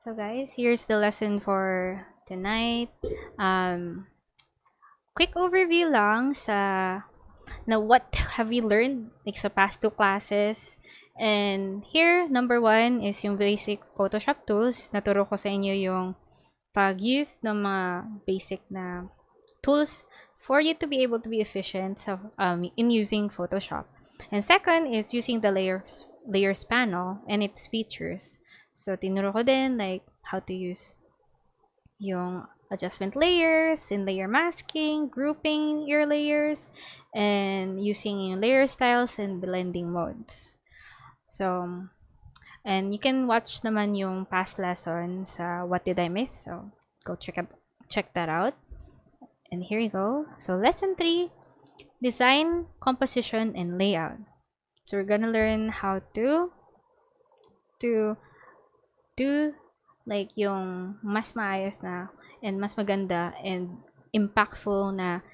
So guys, here's the lesson for tonight. Quick overview lang na what have we learned like sa past two classes. And here, number one is yung basic Photoshop tools. Naturo ko sa inyo yung pag-use ng mga basic na tools for you to be able to be efficient in using Photoshop. And second is using the layers panel and its features. So, tinuro ko din like how to use yung adjustment layers and layer masking, grouping your layers, and using yung layer styles and blending modes. So, and you can watch naman yung past lessons sa What Did I Miss? So, go check that out. And here you go. So, lesson 3, design, composition, and layout. So, we're gonna learn how to do like yung mas maayos na and mas maganda and impactful na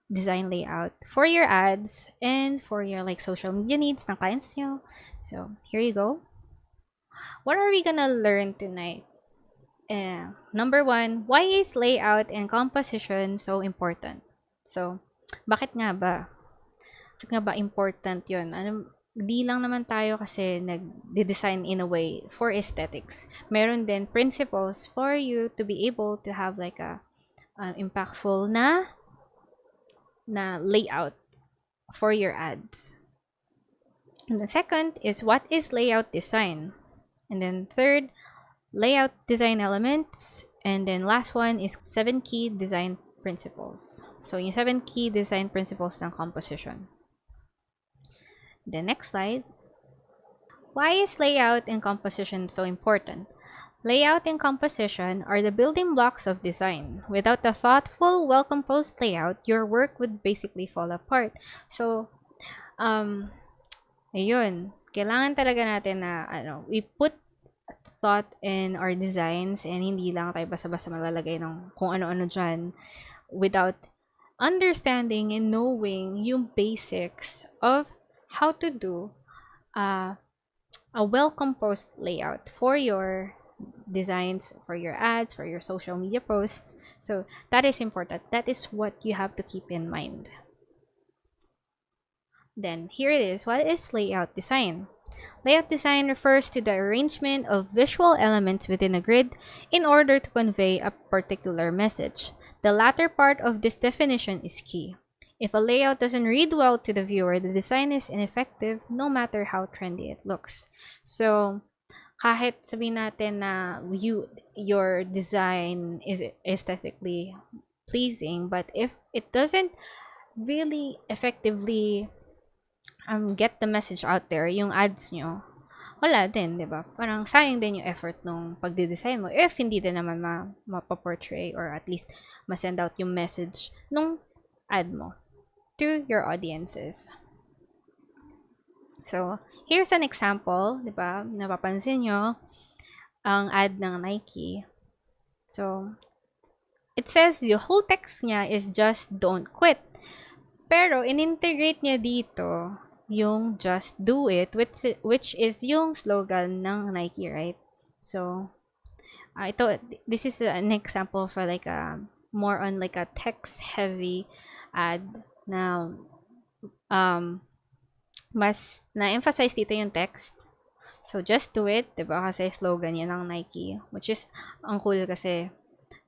design layout for your ads and for your like social media needs ng clients nyo. So, here you go. What are we gonna learn tonight? Number 1, why is layout and composition so important? So, bakit nga ba? Bakit nga ba important yun? Di lang naman tayo kasi nag-design in a way for aesthetics. Meron din principles for you to be able to have like a impactful na layout for your ads. And the second is what is layout design? And then third, layout design elements. And then last one is 7 key design principles. So yung 7 key design principles ng composition. The next slide. Why is layout and composition so important? Layout and composition are the building blocks of design. Without a thoughtful, well-composed layout, your work would basically fall apart. So, ayun. Kailangan talaga natin na, we put thought in our designs and hindi lang tayo basta-basta malalagay ng kung ano-ano dyan without understanding and knowing yung basics of how to do a well-composed layout for your designs, for your ads, for your social media posts. So that is important. That is what you have to keep in mind. Then here it is. What is layout design? Layout design refers to the arrangement of visual elements within a grid in order to convey a particular message. The latter part of this definition is key. If a layout doesn't read well to the viewer, the design is ineffective no matter how trendy it looks. So, kahit sabihin natin na your design is aesthetically pleasing, but if it doesn't really effectively get the message out there, yung ads nyo, wala din, di ba? Parang sayang din yung effort nung pagde-design mo if hindi din naman mapaportray or at least ma-send out yung message nung ad mo to your audiences. So, here's an example, di ba? Napapansin nyo ang ad ng Nike. So, it says the whole text niya is just don't quit. Pero, in-integrate niya dito yung just do it, which is yung slogan ng Nike, right? So, this is an example for like a more on like a text-heavy ad na mas na-emphasize dito yung text. So, just do it, diba? Kasi slogan yan ng Nike, which is ang cool kasi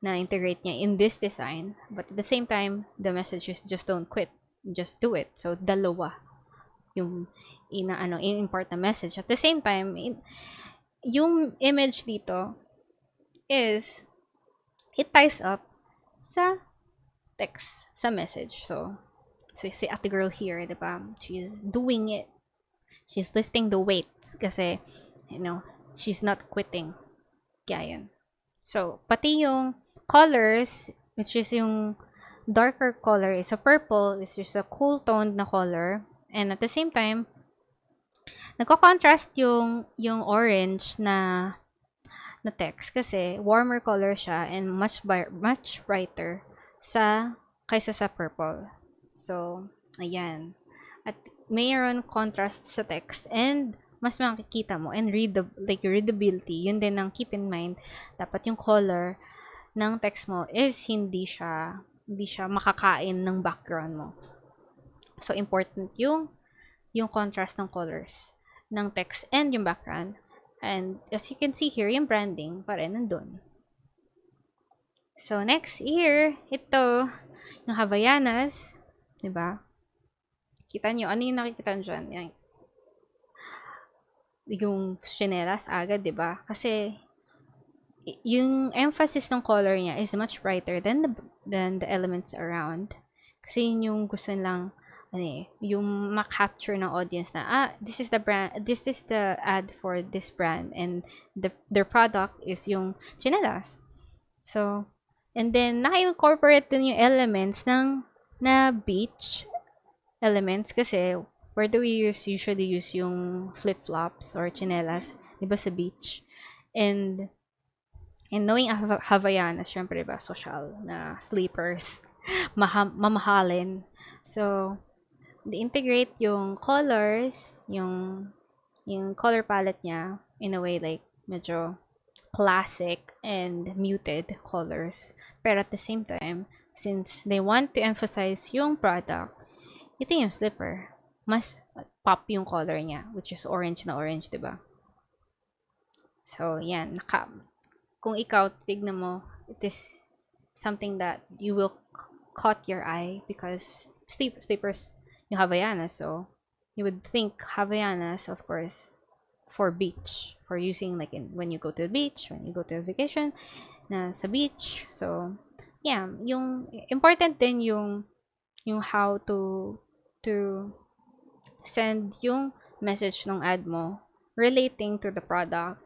na-integrate niya in this design. But at the same time, the message is just don't quit. Just do it. So, dalawa yung in-impart na message. At the same time, yung image dito is it ties up sa text, sa message. So si ate girl here, diba? She's doing it. She's lifting the weights kasi, she's not quitting. Kaya yun. So, pati yung colors, which is yung darker color is a purple, which is a cool toned na color. And at the same time, nagko-contrast yung orange na text kasi warmer color siya and much brighter kaysa sa purple. So, ayan. At mayroon contrast sa text and mas makikita mo and like your readability, yun din ang keep in mind. Dapat yung color ng text mo is hindi siya makakain ng background mo. So important yung contrast ng colors ng text and yung background. And as you can see here, yung branding pa rin nandun. So next here, ito yung Havaianas, 'di ba? Kita nyo, ano yung nakikita nyo dyan? Yung chinelas agad, 'di ba? Kasi yung emphasis ng color niya is much brighter than the elements around. Kasi yun yung gusto lang yung ma-capture ng audience na this is the brand, this is the ad for this brand, and their product is yung chinelas. So, and then naka-incorporate din yung elements na beach elements kasi where do we usually use yung flip-flops or chinelas, 'di ba, sa beach? And knowing Havaianas, syempre ba, social na sleepers, mamahalin. So, integrate yung colors, yung color palette niya in a way like medyo classic and muted colors. Pero at the same time, since they want to emphasize yung product, ito yung slipper. Mas pop yung color niya, which is orange na orange, 'di ba? So, yan, kung ikaw tignan mo, it is something that you will caught your eye because sleepers yung Havaianas, so you would think Havaianas, of course, for beach, for using like when you go to the beach, when you go to a vacation na sa beach. So yeah, yung important din yung how to send yung message ng ad mo relating to the product,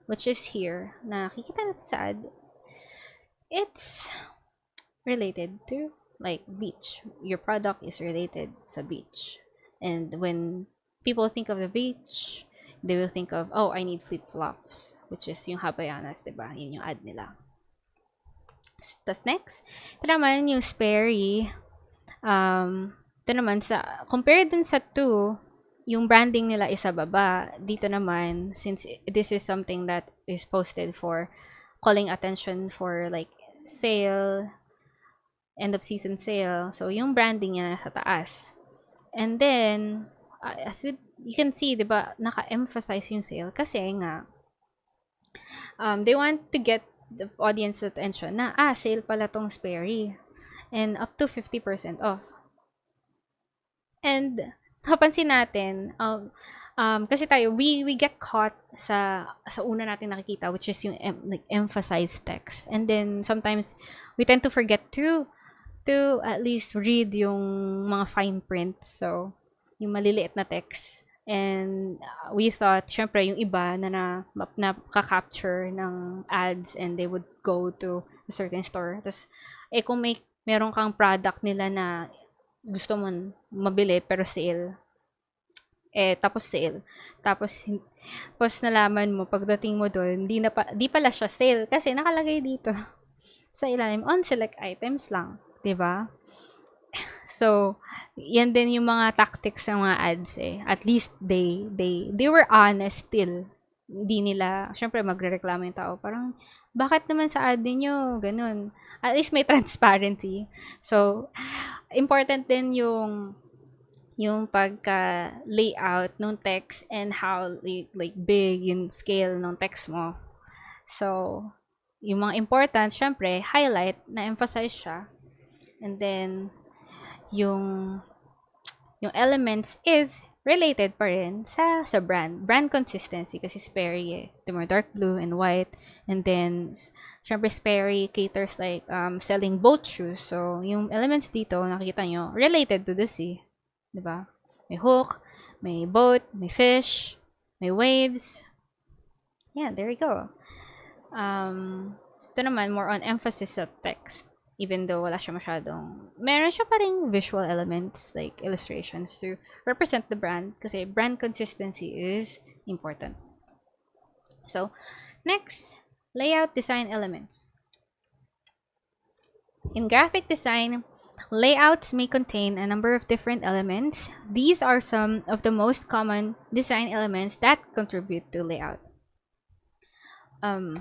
which is here, nakikita natin sa ad, it's related to like beach. Your product is related sa beach. And when people think of the beach, they will think of, oh, I need flip-flops, which is yung Havaianas, diba? Yun yung ad nila. Tapos next, ito naman yung Sperry. Ito naman, compared dun sa 2, yung branding nila is sa baba. Dito naman, since this is something that is posted for calling attention for like sale, end of season sale. So, yung branding niya nasa taas. And then, as you can see, diba, naka-emphasize yung sale kasi nga, they want to get the audience attention na, sale pala tong Sperry. And up to 50% off. And, napansin natin, kasi tayo, we get caught sa una natin nakikita, which is yung like emphasized text. And then, sometimes, we tend to forget to at least read yung mga fine print. So, yung maliliit na text. And we thought, syempre, yung iba na nakaka-capture ng ads and they would go to a certain store. Tapos, kung meron kang product nila na gusto mo mabili pero sale, tapos sale. Tapos nalaman mo, pagdating mo doon, di pala siya sale kasi nakalagay dito sa ilalim, on select items lang. 'Di ba? So, yan din yung mga tactics ng mga ads At least they were honest still. Hindi nila, syempre magrereklamo yung tao. Parang, bakit naman sa ad niyo ganun? At least may transparency. So, important din yung pagka-layout ng text and how like big yung scale ng text mo. So, yung mga important, syempre, highlight, na-emphasize siya. And then, yung elements is related pa rin sa brand. Brand consistency kasi Sperry the more dark blue and white. And then, syempre Sperry caters like selling boat shoes. So, yung elements dito, nakikita nyo, related to the sea. Diba? May hook, may boat, may fish, may waves. Yeah, there we go. Ito naman, more on emphasis sa text. Even though wala siya masyadong, meron siya pa ring visual elements like illustrations to represent the brand kasi brand consistency is important. So, next, layout design elements. In graphic design, Layouts may contain a number of different elements. These are some of the most common design elements that contribute to layout.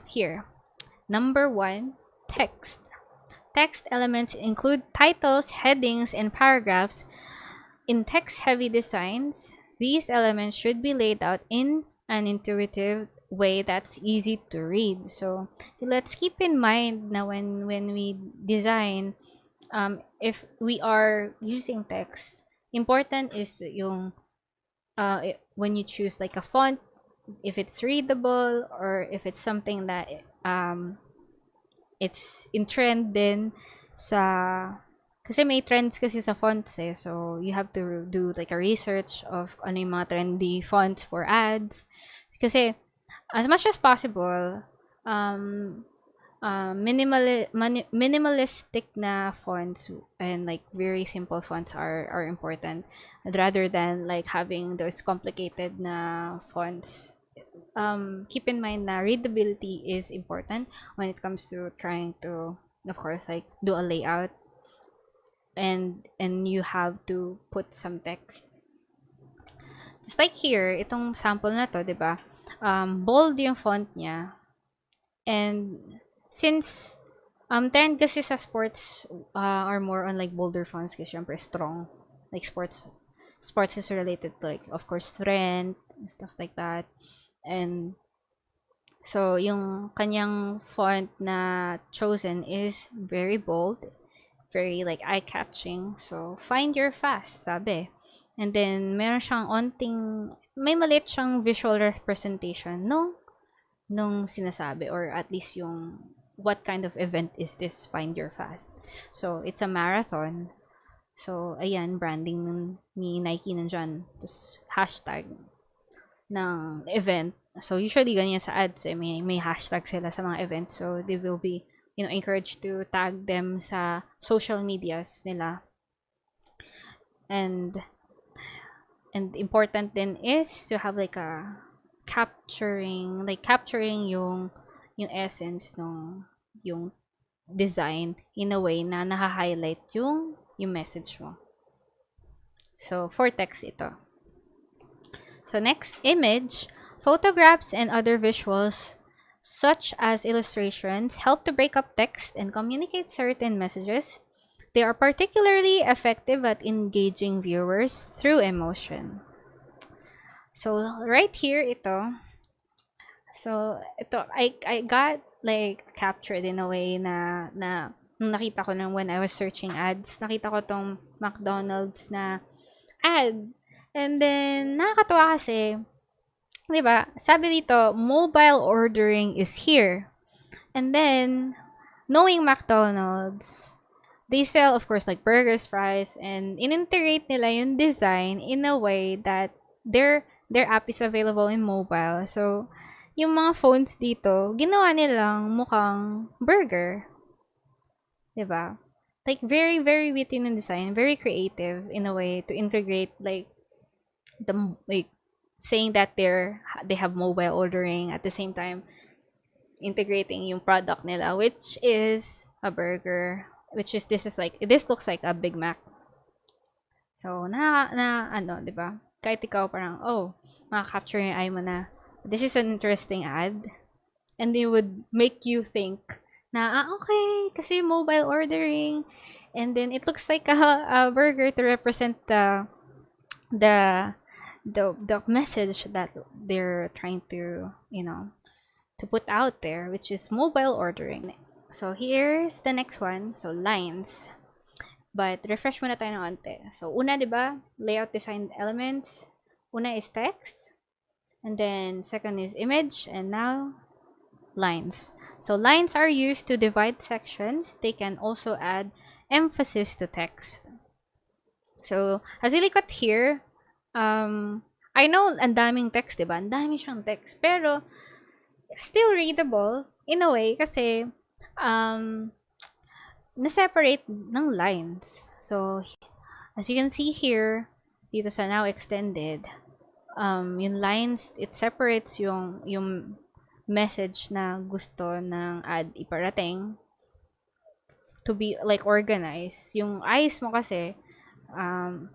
Here, number 1, text. Text elements include titles, headings, and paragraphs. In text-heavy designs, these elements should be laid out in an intuitive way that's easy to read. So let's keep in mind na when we design, if we are using text, important is yung when you choose like a font, if it's readable or if it's something that it's in trend din sa, kasi may trends kasi sa fonts eh. So you have to do like a research of ano yung mga trendy fonts for ads. Kasi as much as possible, minimalistic na fonts and like very simple fonts are important rather than like having those complicated na fonts. Keep in mind na readability is important when it comes to trying to, of course, like do a layout, and you have to put some text. Just like here, itong sample na to, 'di ba? Bold yung font niya. And since trend kasi sa sports are more on like bolder fonts kasi syempre strong, like sports is related to like of course strength and stuff like that. And so yung kanyang font na chosen is very bold, very like eye-catching. So find your fast, sabi. And then meron siyang may maliit siyang visual representation nung sinasabi, or at least yung what kind of event is this find your fast. So it's a marathon. So ayan, branding ni Nike nandyan, tapos hashtag ng event. So usually ganyan sa ads eh, may hashtag sila sa mga events, so they will be encouraged to tag them sa social medias nila. And important then is to have like a capturing yung essence ng yung design in a way na naha-highlight yung message mo. So for text ito. So next, image. Photographs and other visuals such as illustrations help to break up text and communicate certain messages. They are particularly effective at engaging viewers through emotion. So right here, ito. So ito, I got like captured in a way na nung nakita ko nung when I was searching ads, nakita ko tong McDonald's na ad. And then, nakakatuwa kasi, di ba, sabi dito, mobile ordering is here. And then, knowing McDonald's, they sell, of course, like burgers, fries, and in-integrate nila yung design in a way that their app is available in mobile. So, yung mga phones dito, ginawa nilang mukhang burger. Di ba? Like, very, very witty in design, very creative in a way to integrate, like saying that they have mobile ordering at the same time integrating yung product nila, which is a burger, this looks like a Big Mac. So ano, 'di ba? Kahit ikaw parang maka-capture yung eye mo na this is an interesting ad, and they would make you think na okay kasi mobile ordering, and then it looks like a burger to represent the message that they're trying to to put out there, which is mobile ordering. So here's the next one. So lines, but refresh muna tayo ng onte. So una, di ba, layout design elements. Una is text, and then second is image, and now lines. So lines are used to divide sections. They can also add emphasis to text. So as you look at here, I know ang daming text, diba? Ang dami siyang text. Pero, still readable in a way kasi na-separate ng lines. So, as you can see here, dito sa now extended, yung lines, it separates yung message na gusto ng ad iparating to be like organized. Yung eyes mo kasi, um,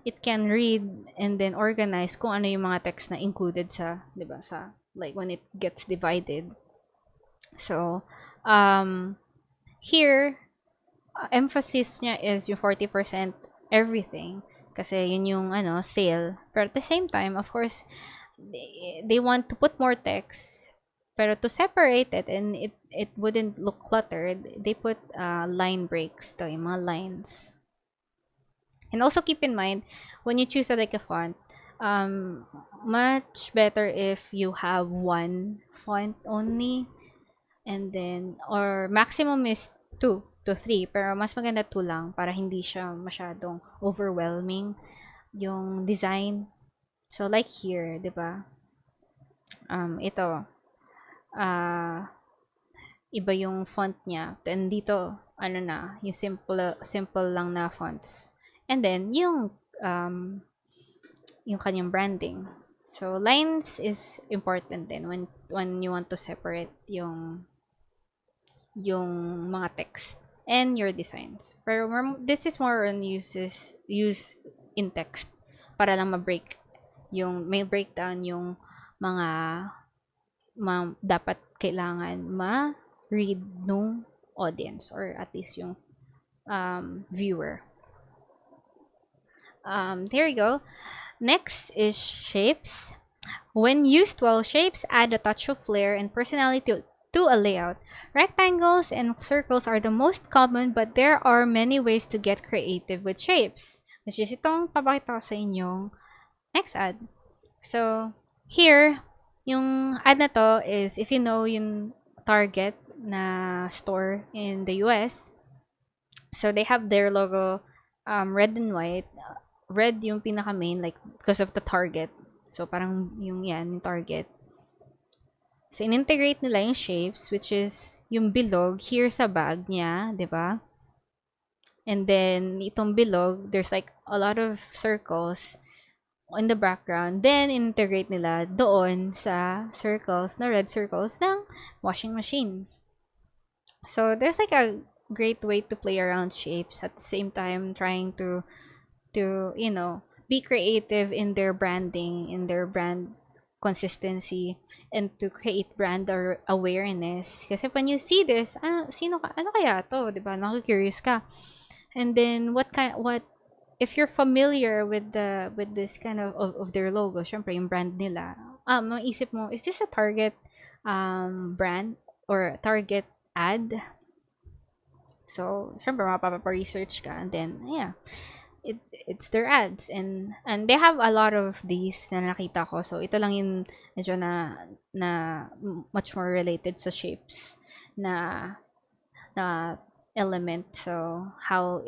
it can read and then organize kung ano yung mga text na included sa, 'di ba, sa like when it gets divided. So, here, emphasis niya is yung 40% everything kasi yun yung sale. Pero at the same time, of course, they want to put more text. Pero to separate it and it wouldn't look cluttered, they put line breaks to yung mga lines. And also keep in mind, when you choose like a font, much better if you have one font only, and then, or maximum is 2 to 3, pero mas maganda 2 lang para hindi siya masyadong overwhelming yung design. So, like here, di ba? Ito, iba yung font niya. Then, dito, yung simple lang na fonts. And then, yung kanyang branding. So, lines is important din when you want to separate yung mga text and your designs. Pero this is more on use in text para lang ma-break may breakdown yung mga dapat kailangan ma-read nung audience or at least yung viewer. There you go. Next is shapes. When used well, shapes add a touch of flair and personality to a layout. Rectangles and circles are the most common, but there are many ways to get creative with shapes. Which is itong papakita ko sa inyong next ad. So, here, yung ad na to is, if you know yung Target na store in the US, so they have their logo red and white. Red yung pinaka-main, like, because of the Target. So, parang yung Target. So, in-integrate nila yung shapes, which is yung bilog here sa bag niya, di ba? And then, itong bilog, there's like a lot of circles in the background. Then, integrate nila doon sa circles, na red circles ng washing machines. So, there's like a great way to play around shapes at the same time trying to be creative in their branding, in their brand consistency, and to create brand awareness. Kasi when you see this, ano kaya to, 'di ba? Naku-curious ka. And then if you're familiar with this kind of their logo, syempre yung brand nila, maisip mo, is this a Target brand or Target ad? So, syempre mapapa-research ka, and then it's their ads, and they have a lot of these na nakita ko. So ito lang yung medyo na much more related sa shapes na element. So how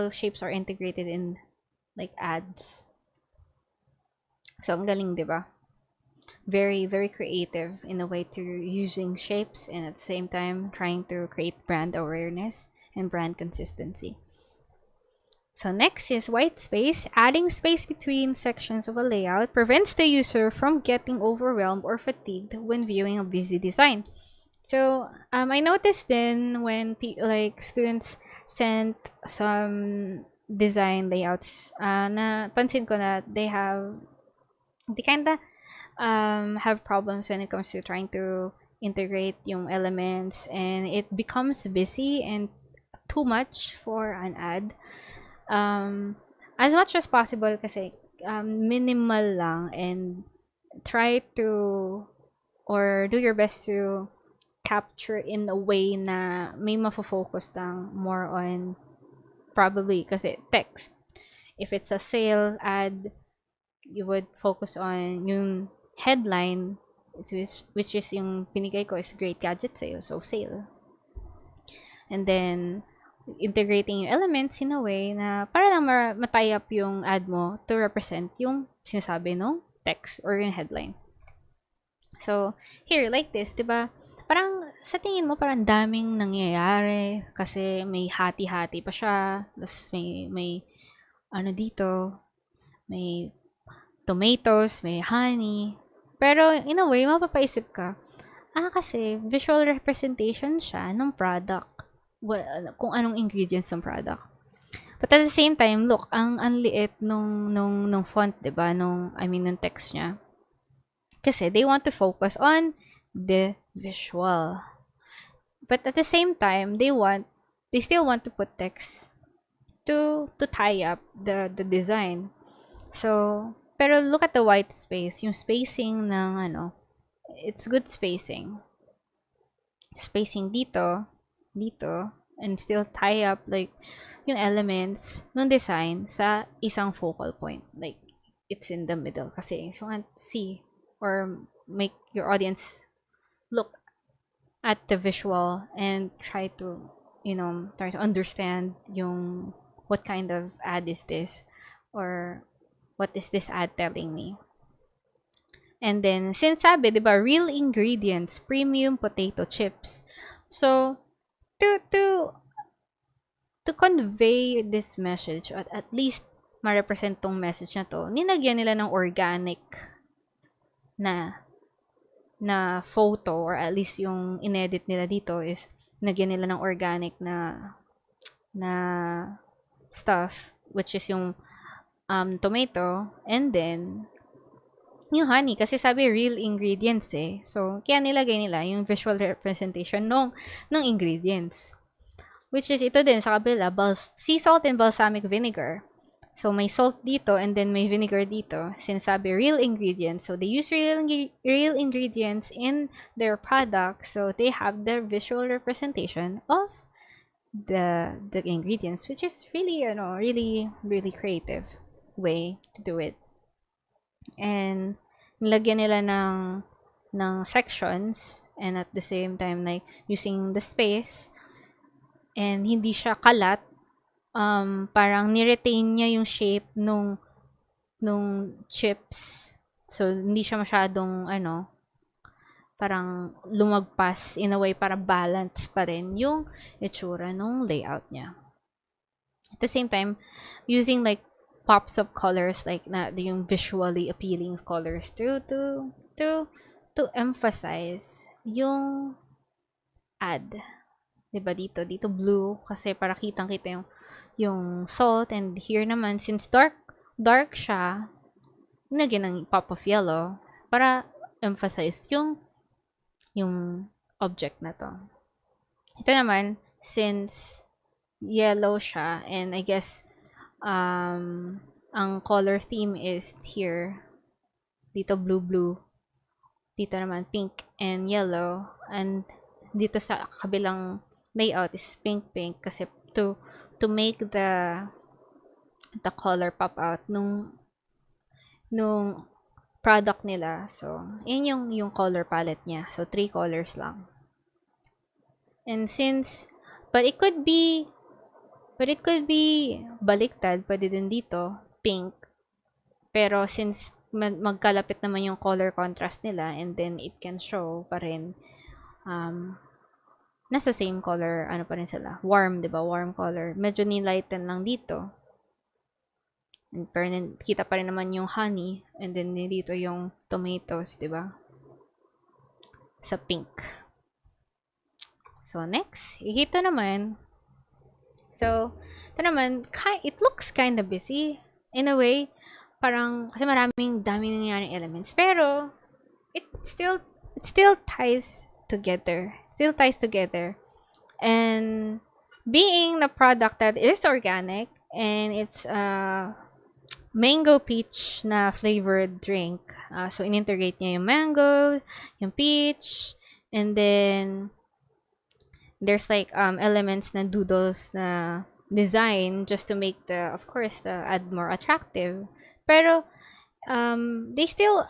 shapes are integrated in like ads. So ang galing, 'di ba? Very, very creative in a way to using shapes and at the same time trying to create brand awareness and brand consistency. So next is white space. Adding space between sections of a layout prevents the user from getting overwhelmed or fatigued when viewing a busy design. So I noticed then when students sent some design layouts, napansin ko na they kinda have problems when it comes to trying to integrate yung elements, and it becomes busy and too much for an ad. As much as possible kasi minimal lang, and try to or do your best to capture in a way na may mafo-focus lang more on probably kasi text. If it's a sale ad, you would focus on yung headline, which is yung pinigay ko is great gadget sale, so sale. And then integrating yung elements in a way na para lang ma-tie up yung ad mo to represent yung sinasabi no text or yung headline. So, here, like this, diba? Parang, sa tingin mo, parang daming nangyayari kasi may hati-hati pa siya. Tapos may ano dito, may tomatoes, may honey. Pero, in a way, mapapaisip ka, kasi visual representation siya ng product. kung anong ingredients ng product. But at the same time, look, ang liit nung font, 'di ba? Nung text niya. Kasi they want to focus on the visual. But at the same time, they still want to put text to tie up the design. So, pero look at the white space, yung spacing ng it's good spacing. Spacing dito, and still tie up like yung elements ng design sa isang focal point. Like, it's in the middle. Kasi if you want to see or make your audience look at the visual and try to understand yung what kind of ad is this, or what is this ad telling me. And then, since sabi, diba, real ingredients, premium potato chips. So, to convey this message, at least ma-represent tong message na to, ninagyan nila ng organic na photo, or at least yung inedit nila dito is nagyan nila ng organic na stuff, which is yung tomato, and then yung honey, kasi sabi real ingredients eh. So, kaya nilagay nila yung visual representation ng ingredients. Which is ito din sa kabila, sea salt and balsamic vinegar. So, may salt dito and then may vinegar dito. Sinasabi real ingredients. So, they use real ingredients in their product. So, they have the visual representation of the ingredients, which is really, really, really creative way to do it. And nilagyan nila ng sections, and at the same time like using the space, and hindi siya kalat. Parang ni-retain niya yung shape nung chips. So hindi siya masyadong parang lumagpas in a way para balance pa rin yung itsura nung layout niya. At the same time, using like pops of colors, like yung visually appealing colors to emphasize yung ad. Diba dito blue kasi para kitang-kita yung salt, and here naman since dark siya, nilagyan ng pop of yellow para emphasize yung object na to. Ito naman since yellow siya, and I guess ang color theme is here, dito blue, dito naman pink and yellow, and dito sa kabilang layout is pink kasi to make the color pop out nung product nila. So yun yung color palette niya. So 3 colors lang. And but it could be baliktad, pwede din dito, pink. Pero since magkalapit naman yung color contrast nila, and then it can show pa rin, nasa same color, pa rin sila. Warm, diba? Warm color. Medyo nilighten lang dito. Pero kita pa rin naman yung honey, and then dito yung tomatoes, diba? Sa pink. So, next. Ito naman. So, ito naman, it looks kind of busy. In a way, parang, kasi dami nangyaring elements. Pero, it still ties together. And, being the product that is organic, and it's mango peach na flavored drink. So, in-integrate niya yung mango, yung peach, and then, there's like elements na doodles na design just to make the ad more attractive. Pero they still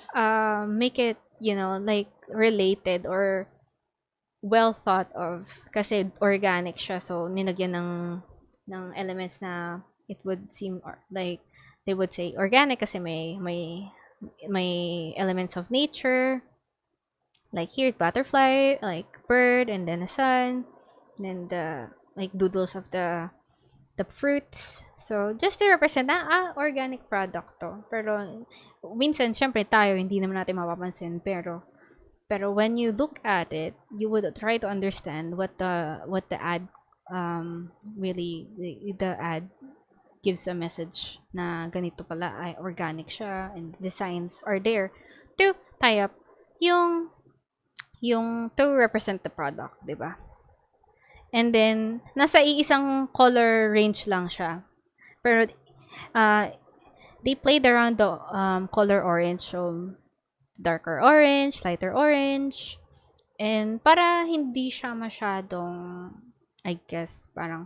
make it, like related or well thought of, kasi organic siya. So nilagyan ng elements na it would seem like they would say organic kasi may elements of nature, like here butterfly, like bird, and then a sun. Then the like doodles of the fruits. So just to represent organic product to. Pero minsan syempre tayo hindi naman natin mapapansin, pero when you look at it, you would try to understand what the ad really the ad gives a message na ganito pala, ay organic siya, and designs are there to tie up yung to represent the product, 'di ba? And then nasa iisang color range lang siya. Pero they played around the color orange, so darker orange, lighter orange, and para hindi siya masyadong, I guess, parang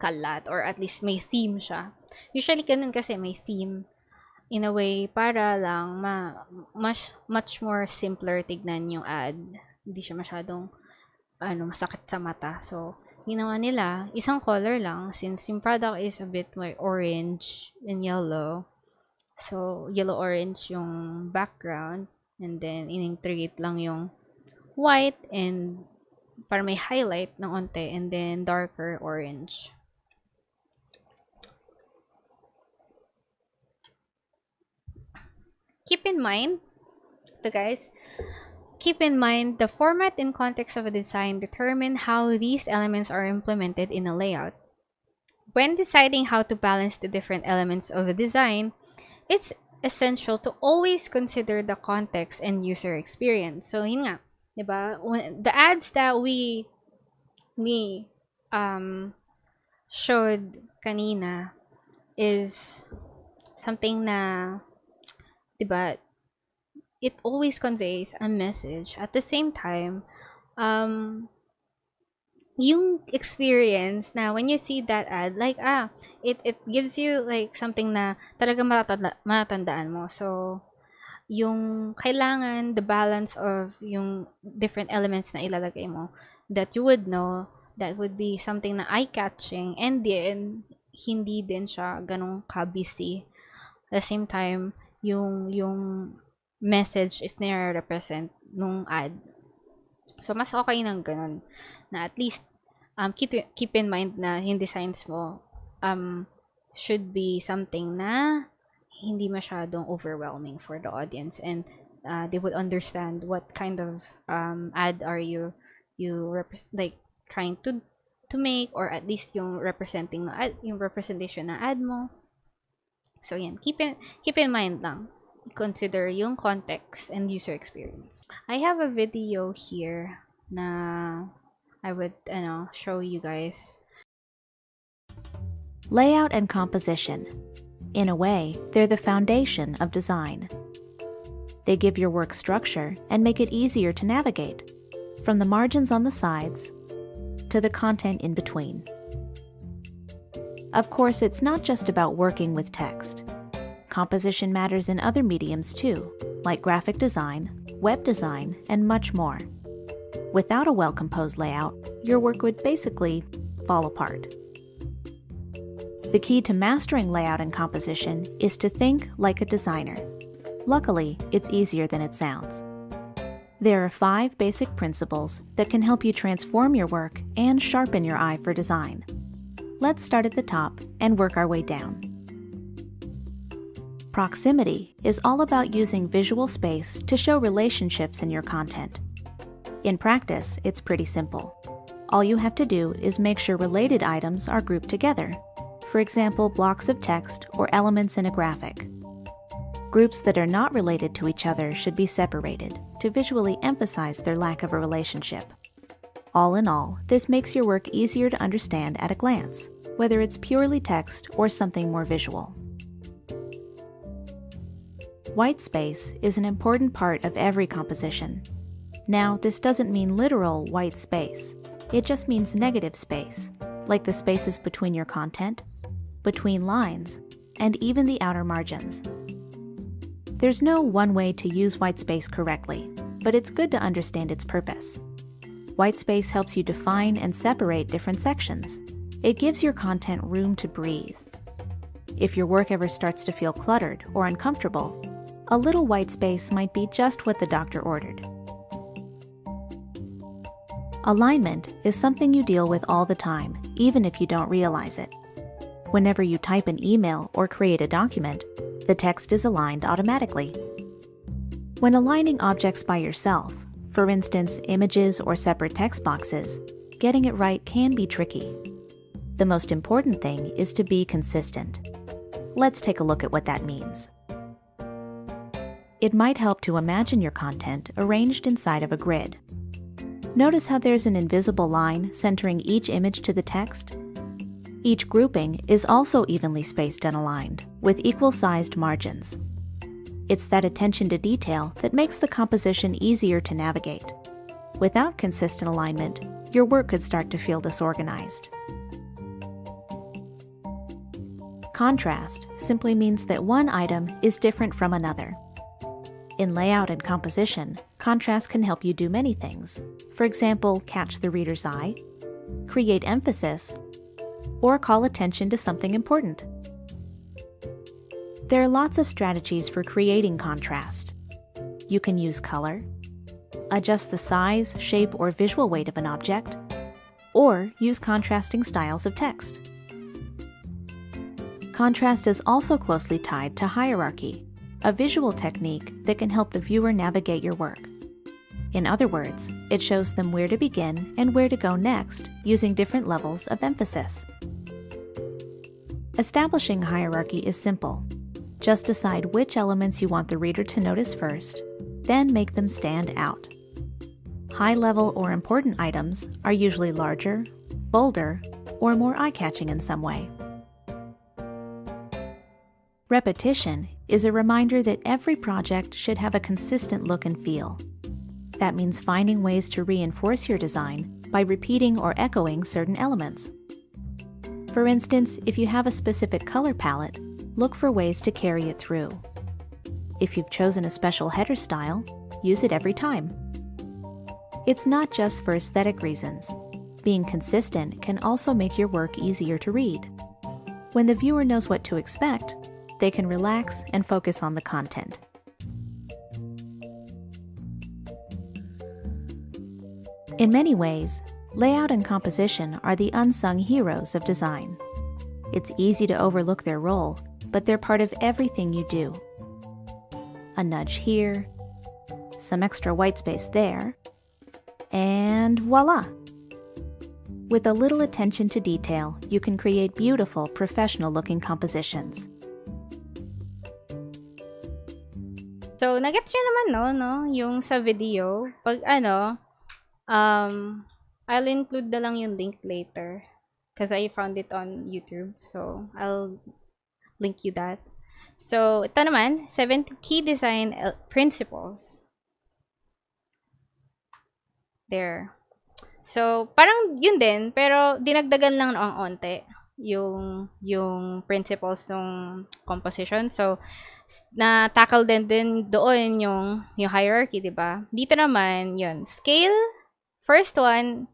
kalat, or at least may theme siya. Usually ganun kasi, may theme in a way para lang much more simpler tignan yung ad. Hindi siya masyadong masakit sa mata. So ginawa nila isang color lang, since yung product is a bit more orange and yellow. So yellow orange yung background, and then inintegrate lang yung white and para may highlight ng onte, and then darker orange. Keep in mind the format and context of a design determine how these elements are implemented in a layout. When deciding how to balance the different elements of a design, it's essential to always consider the context and user experience. So yun nga, 'di ba? The ads that we showed kanina is something na, 'di ba, it always conveys a message. At the same time, yung experience na when you see that ad, like, it gives you like something na talaga matatandaan mo. So, yung kailangan, the balance of yung different elements na ilalagay mo, that you would know, that would be something na eye-catching, and then, hindi din siya ganong ka-busy. At the same time, yung message is nire-represent nung ad. So, mas okay nang ganun. Na at least, keep in mind na yung designs mo should be something na hindi masyadong overwhelming for the audience, and they would understand what kind of ad are you like trying to make, or at least yung representing na ad, yung representation na ad mo. So yan, keep in mind lang, consider yung context and user experience. I have a video here na I would show you guys. Layout and composition. In a way, they're the foundation of design. They give your work structure and make it easier to navigate, from the margins on the sides to the content in between. Of course, it's not just about working with text. Composition matters in other mediums too, like graphic design, web design, and much more. Without a well-composed layout, your work would basically fall apart. The key to mastering layout and composition is to think like a designer. Luckily, it's easier than it sounds. There are 5 basic principles that can help you transform your work and sharpen your eye for design. Let's start at the top and work our way down. Proximity is all about using visual space to show relationships in your content. In practice, it's pretty simple. All you have to do is make sure related items are grouped together. For example, blocks of text or elements in a graphic. Groups that are not related to each other should be separated to visually emphasize their lack of a relationship. All in all, this makes your work easier to understand at a glance, whether it's purely text or something more visual. White space is an important part of every composition. Now, this doesn't mean literal white space. It just means negative space, like the spaces between your content, between lines, and even the outer margins. There's no one way to use white space correctly, but it's good to understand its purpose. White space helps you define and separate different sections. It gives your content room to breathe. If your work ever starts to feel cluttered or uncomfortable, a little white space might be just what the doctor ordered. Alignment is something you deal with all the time, even if you don't realize it. Whenever you type an email or create a document, the text is aligned automatically. When aligning objects by yourself, for instance, images or separate text boxes, getting it right can be tricky. The most important thing is to be consistent. Let's take a look at what that means. It might help to imagine your content arranged inside of a grid. Notice how there's an invisible line centering each image to the text? Each grouping is also evenly spaced and aligned, with equal-sized margins. It's that attention to detail that makes the composition easier to navigate. Without consistent alignment, your work could start to feel disorganized. Contrast simply means that one item is different from another. In layout and composition, contrast can help you do many things. For example, catch the reader's eye, create emphasis, or call attention to something important. There are lots of strategies for creating contrast. You can use color, adjust the size, shape, or visual weight of an object, or use contrasting styles of text. Contrast is also closely tied to hierarchy, a visual technique that can help the viewer navigate your work. In other words, it shows them where to begin and where to go next using different levels of emphasis. Establishing hierarchy is simple. Just decide which elements you want the reader to notice first, then make them stand out. High-level or important items are usually larger, bolder, or more eye-catching in some way. Repetition is a reminder that every project should have a consistent look and feel. That means finding ways to reinforce your design by repeating or echoing certain elements. For instance, if you have a specific color palette, look for ways to carry it through. If you've chosen a special header style, use it every time. It's not just for aesthetic reasons. Being consistent can also make your work easier to read. When the viewer knows what to expect, they can relax and focus on the content. In many ways, layout and composition are the unsung heroes of design. It's easy to overlook their role, but they're part of everything you do. A nudge here, some extra white space there, and voila! With a little attention to detail, you can create beautiful, professional-looking compositions. So, nagets nyo naman, no? Yung sa video. Pag I'll include na lang yung link later. Because I found it on YouTube. So, I'll link you that. So, ito naman, 7 key design principles. There. So, parang yun din, pero dinagdagan lang ng onte yung principles ng composition. So, na-tackle din doon yung hierarchy, di ba? Dito naman, yun. Scale, first one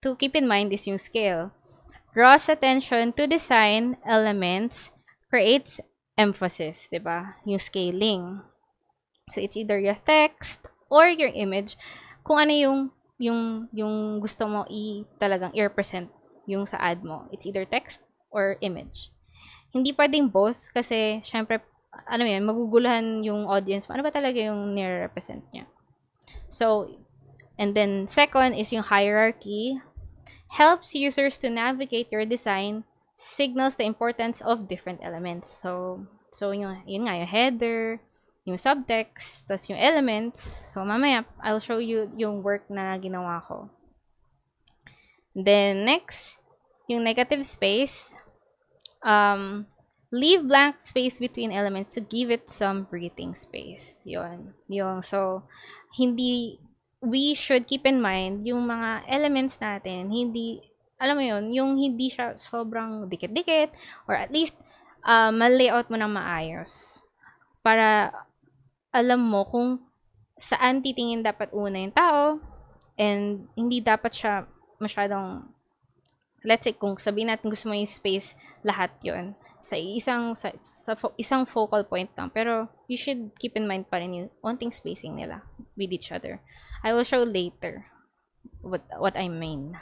to keep in mind is yung scale. Draws attention to design elements, creates emphasis, di ba? Yung scaling. So, it's either your text or your image. Kung ano yung gusto mo talagang i-represent yung sa ad mo. It's either text or image. Hindi pwedeng both kasi, syempre, maguguluhan yung audience. Ano ba talaga yung nire-represent niya? So, and then, second is yung hierarchy. Helps users to navigate your design, signals the importance of different elements. So yun nga, yung header, yung subtext, tas yung elements. So, mamaya, I'll show you yung work na ginawa ko. Then, next, yung negative space. Leave blank space between elements to give it some breathing space. Yun. So, we should keep in mind yung mga elements natin, hindi, alam mo yun, yung hindi siya sobrang dikit-dikit, or at least, ma-layout mo ng maayos. Para, alam mo kung saan titingin dapat una yung tao, and hindi dapat siya masyadong, let's say, kung sabihin natin gusto mo yung space, lahat yon sa isang focal point lang. Pero, you should keep in mind pa rin yung onting spacing nila with each other. I will show later what I mean.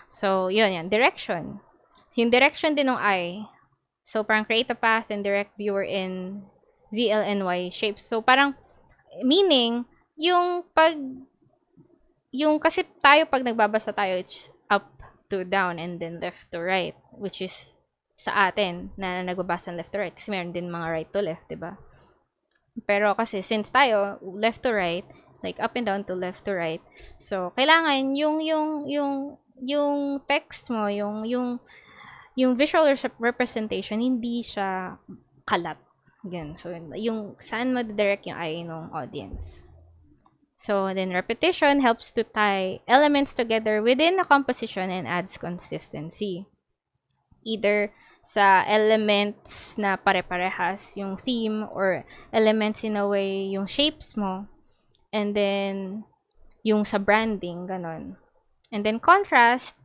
So, yun. Direction. So, yung direction din ng eye. So, parang create a path and direct viewer in ZLNY shapes. So, parang, meaning, yung kasi tayo pag nagbabasa tayo, to down and then left to right, which is sa atin na nagbabasa left to right kasi meron din mga right to left, 'di ba? Pero kasi since tayo left to right, like up and down to left to right, so kailangan yung text mo, yung visual representation hindi siya kalat. Ganun. So yung saan mo direct yung eye ng audience. So then repetition helps to tie elements together within a composition and adds consistency. Either sa elements na pare-parehas yung theme or elements in a way yung shapes mo, and then yung sa branding, ganon. And then contrast,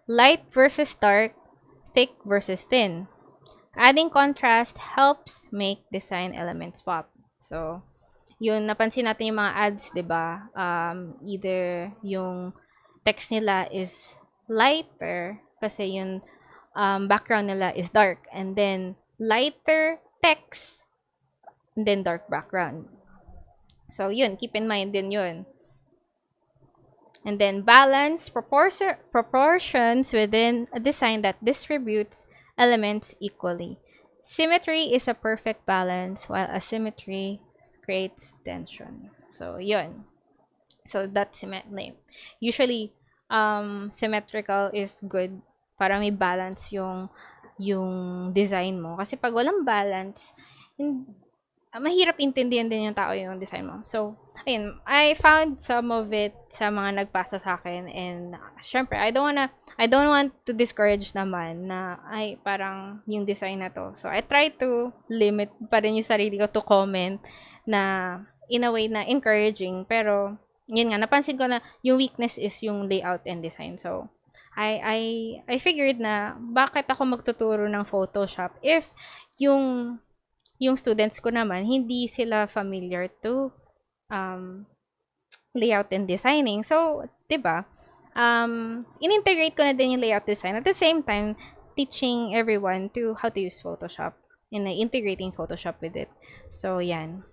light versus dark, thick versus thin. Adding contrast helps make design elements pop. So, yun, napansin natin yung mga ads, 'di ba? Either yung text nila is lighter kasi yung background nila is dark, and then lighter text and then dark background. So, yun, keep in mind din yun. And then balance proportions within a design that distributes elements equally. Symmetry is a perfect balance while asymmetry creates tension. So, yun. So, that's symmetry. Usually, symmetrical is good para may balance yung design mo. Kasi pag walang balance, mahirap intindihan din yung tao yung design mo. So, ayun, I found some of it sa mga nagpasa sa akin, and syempre, I don't want to discourage naman na ay parang yung design na to. So, I try to limit pa rin yung sarili ko to comment na in a way na encouraging, pero yun nga, napansin ko na yung weakness is yung layout and design. So, I figured na bakit ako magtuturo ng Photoshop if yung students ko naman hindi sila familiar to layout and designing. So, 'di ba? In-integrate ko na din yung layout design at the same time teaching everyone to how to use Photoshop and integrating Photoshop with it. So, yan.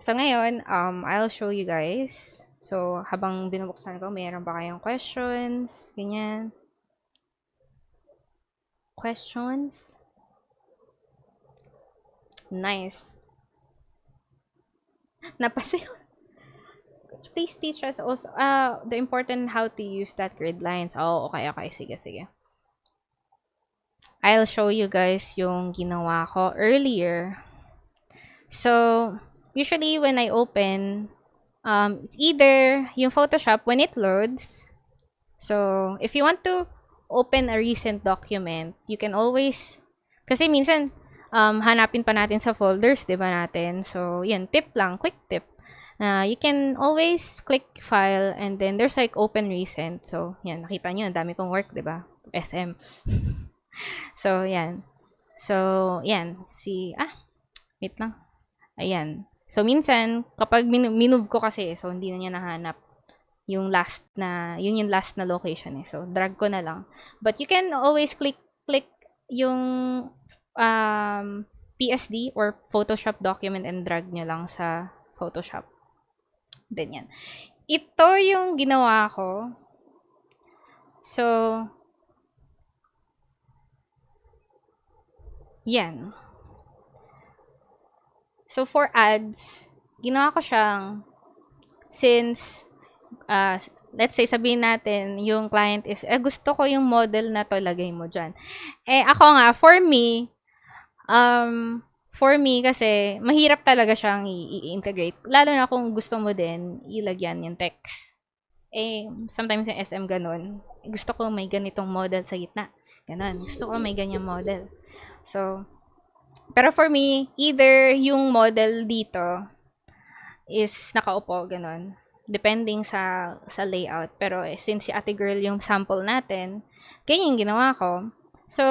So, ngayon, I'll show you guys. So, habang binubuksan ko, mayroon ba kayong questions? Ganyan. Questions? Nice. Napasayo. Please teach us also the important how to use that grid lines. Oh, okay. Sige. I'll show you guys yung ginawa ko earlier. So, usually when I open, either yung Photoshop when it loads. So, if you want to open a recent document, you can always, kasi minsan, hanapin pa natin sa folders, di ba natin? So, yan, quick tip. You can always click file and then there's like open recent. So, yan, nakita nyo, ang dami kong work, di ba? SM. So, yan. So, yan. Wait lang. Ayan. So, minsan, kapag minove ko kasi, so, hindi na niya nahanap yung last na location eh. So, drag ko na lang. But you can always click yung PSD or Photoshop document and drag nyo lang sa Photoshop. Then yan. Ito yung ginawa ko. So, yan. So, for ads, ginawa ko siyang, since, let's say, sabihin natin, yung client is, gusto ko yung model na to, lagay mo dyan. Ako nga, for me, kasi, mahirap talaga siyang i-integrate. Lalo na kung gusto mo din, ilagyan yung text. Sometimes yung SM ganun. Gusto ko may ganitong model sa gitna. Ganun. Gusto ko may ganyang model. So, pero for me, either yung model dito is nakaupo, ganun. Depending sa layout. Pero since si ate girl yung sample natin, ganyan yung ginawa ko. So,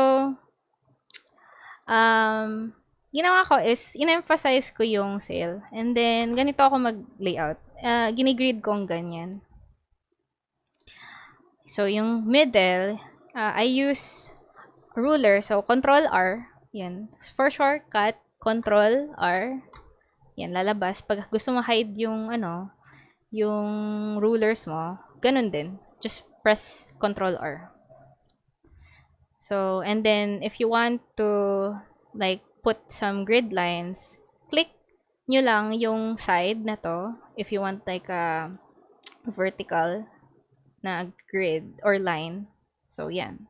ginawa ko is, in-emphasize ko yung sale. And then, ganito ako mag-layout. Ginigrid kong ganyan. So, yung middle, I use ruler. So, Control R. Yan. For shortcut, Control R. Yan, lalabas. Pag gusto mo hide yung, yung rulers mo, ganun din. Just press Control R. So, and then, if you want to, like, put some grid lines, click nyo lang yung side na to. If you want, like, a vertical na grid or line. So, yan.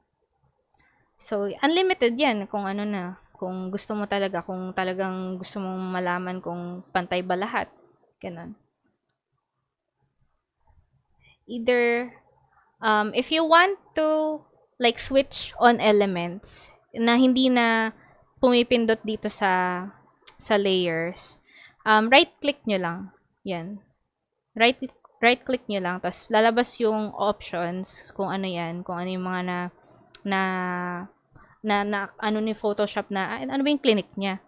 So, unlimited yan kung ano na. Kung gusto mo talaga, kung talagang gusto mong malaman kung pantay ba lahat. Ganun. Either, if you want to, like, switch on elements na hindi na pumipindot dito sa layers, right-click nyo lang. Yan. Right-click nyo lang. Tapos, lalabas yung options kung ano yan. Kung ano yung mga na ano ni Photoshop na, ano ba yung clinic niya.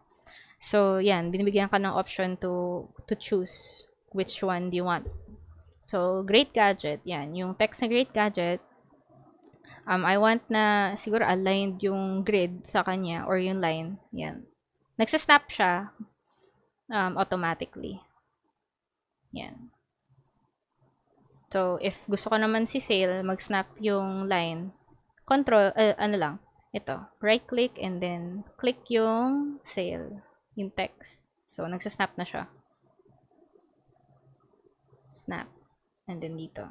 So, yan. Binibigyan ka ng option to choose which one do you want. So, Great Gadget. Yan. Yung text na Great Gadget, I want na siguro aligned yung grid sa kanya or yung line. Yan. Nagsasnap siya automatically. Yan. So, if gusto ko naman si Sale, mag-snap yung line. Control, ano lang, ito. Right-click and then click yung Sale, yung text. So, nagsasnap na siya. Snap. And then dito.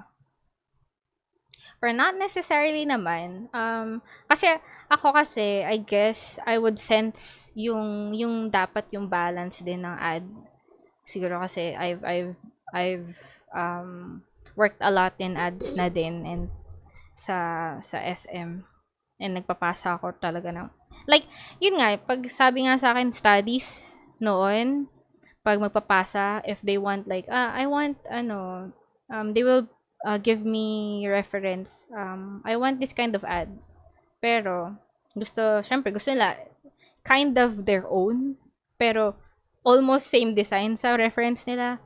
Or not necessarily naman. Kasi, I guess, I would sense yung dapat yung balance din ng ad. Siguro kasi I've worked a lot in ads na din and sa SM, and nagpapasa ako talaga ng like yun nga pag sabi nga sa akin studies noon, pag magpapasa, if they want like I want they will give me reference, I want this kind of ad, pero syempre gusto nila kind of their own pero almost same design sa reference nila.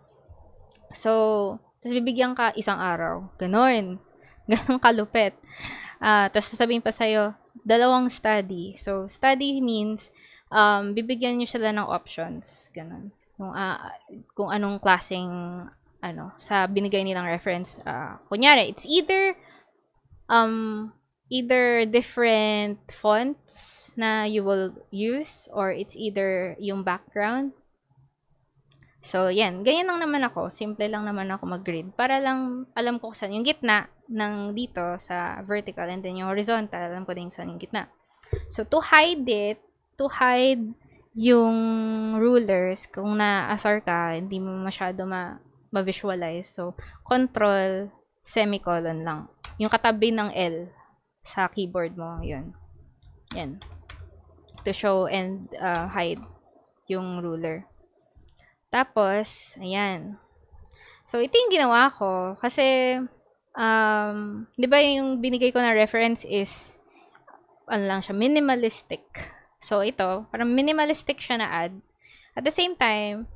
So, tapos bibigyan ka isang araw. Ganon. Ganon kalupit. Tapos sasabihin pa sa'yo, 2 study. So, study means, bibigyan nyo sila ng options. Ganon. Kung anong klaseng, sa binigay nilang reference. Kunyari, it's either different fonts na you will use, or it's either yung background. So, yan. Ganyan lang naman ako. Simple lang naman ako mag-grid. Para lang alam ko saan yung gitna ng dito sa vertical, and then yung horizontal, alam ko din saan yung gitna. So, to hide yung rulers, kung na-asar ka, hindi mo masyado ma-visualize. So, control, semicolon lang. Yung katabi ng L sa keyboard mo, yun. Yan. To show and hide yung ruler. Tapos, ayan. So, ito yung ginawa ko. Kasi, di ba yung binigay ko na reference is, lang siya, minimalistic. So, ito, parang minimalistic siya na ad. At the same time,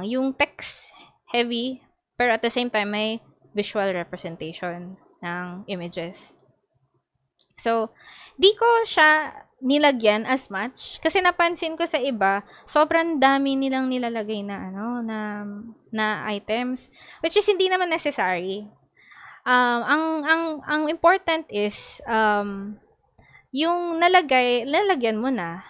yung text heavy, pero at the same time, may visual representation ng images. So, di ko siya nilagyan as much kasi napansin ko sa iba, sobrang dami nilang nilalagay na na items, which is hindi naman necessary. Ang important is yung lalagyan mo na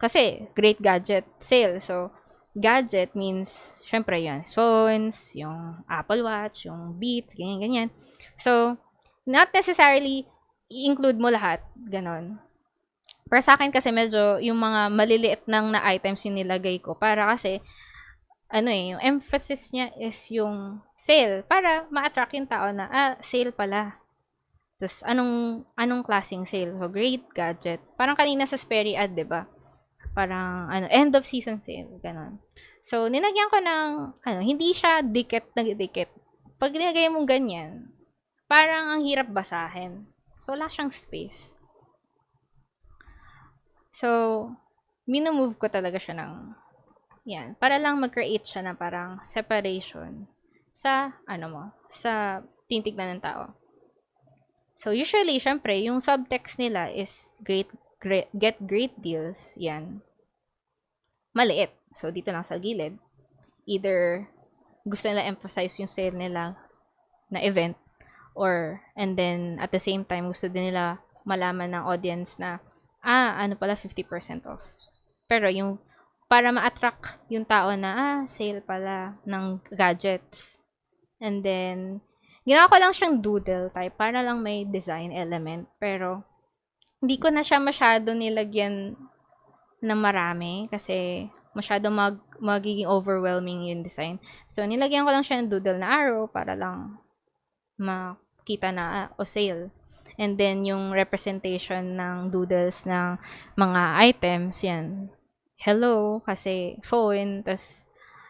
kasi Great Gadget sale. So, gadget means syempre yun, phones, yung Apple Watch, yung Beats, ganyan. So, not necessarily i-include mo lahat, ganon. Pero sa akin kasi medyo yung mga maliliit nang na items yung nilagay ko para kasi yung emphasis niya is yung sale para ma-attract yung tao na sale pala. Tapos anong klaseng sale? So Great Gadget. Parang kanina sa Sperry ad, 'di ba? Parang end of season sale, ganon. So nilagyan ko ng hindi siya dikit na dikit. Pag nilagay mo ganyan, parang ang hirap basahin. So, wala siyang space. So, minumove ko talaga siya ng, yan, para lang mag-create siya na parang separation sa, sa tinitignan ng tao. So, usually, syempre, yung subtext nila is get great deals, yan. Maliit. So, dito lang sa gilid. Either, gusto nila emphasize yung sale nila na event, and then at the same time gusto din nila malaman ng audience na ano pala 50% off. Pero yung para ma-attract yung tao na sale pala ng gadgets. And then ginawa ko lang siyang doodle type para lang may design element, pero hindi ko na siya masyado nilagyan ng marami kasi masyado magiging overwhelming yung design. So nilagyan ko lang siya ng doodle na arrow para lang makita na o sale. And then yung representation ng doodles ng mga items, yan. Hello, kasi phone. Tapos,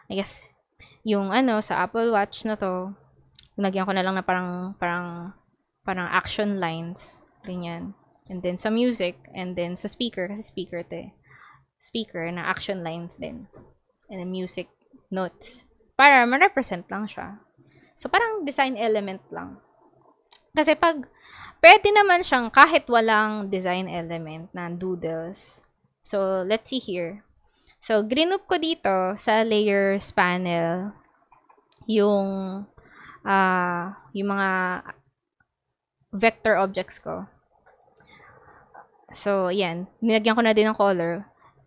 I guess, yung sa Apple Watch na to, lagyan ko na lang na parang action lines. Ganyan. And then sa music, and then sa speaker, kasi speaker to eh. Speaker na action lines din. And then music notes. Para ma-represent lang siya. So, parang design element lang. Kasi pwede naman siyang kahit walang design element na doodles. So, let's see here. So, group ko dito sa layers panel yung mga vector objects ko. So, yan. Nilagyan ko na din ng color.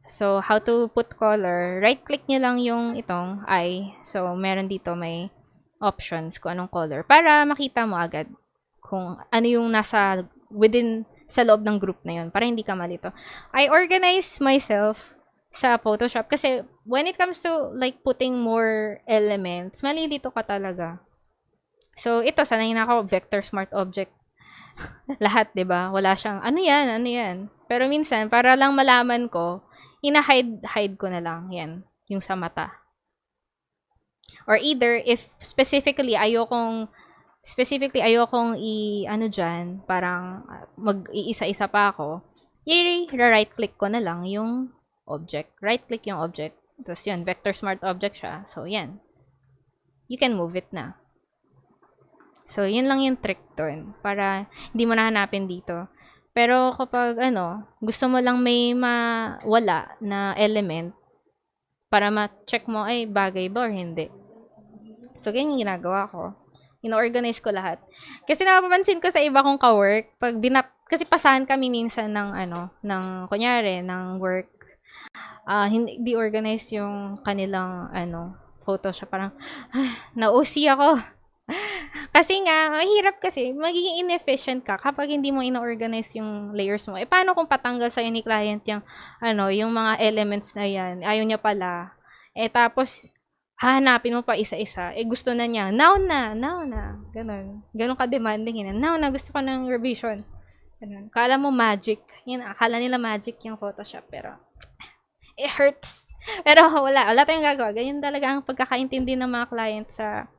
So, how to put color. Right-click nyo lang yung itong eye. So, meron dito may options kung anong color. Para makita mo agad kung ano yung nasa sa loob ng group na yun. Para hindi ka malito. I organize myself sa Photoshop kasi when it comes to like putting more elements, malilito ka talaga. So, ito, sanay na ako, vector smart object. Lahat, 'di ba? Wala siyang ano 'yan. Pero minsan para lang malaman ko, hide ko na lang 'yan, yung sa mata. Or either if specifically ayokong diyan, parang mag-iisa-isa pa ako, i-right click ko na lang yung object. Right click yung object. Tapos yun, vector smart object siya. So, yan. You can move it na. So, yun lang yung trick dun. Para hindi mo nahanapin dito. Pero kapag gusto mo lang may mawala na element para ma-check mo ay bagay ba or hindi. So, ganyan yung ginagawa ko. Ino-organize ko lahat. Kasi napapansin ko sa iba kong ka-work, kasi pasahan kami minsan ng kunyari, ng work, hindi organize yung kanilang, Photoshop. Parang, na-OC ako. Kasi nga, mahirap kasi, magiging inefficient ka kapag hindi mo ino-organize yung layers mo. Paano kung patanggal sa'yo ni client yung mga elements na yan, ayaw niya pala. Tapos, hahanapin mo pa isa-isa. Gusto na niya. Now na. Ganun. Ganun ka-demanding. Now na, gusto ko ng revision. Ganun. Kala mo magic. Akala nila magic yung Photoshop. Pero, it hurts. Pero, wala tayong gagawa. Ganyan talaga ang pagkakaintindi ng mga client sa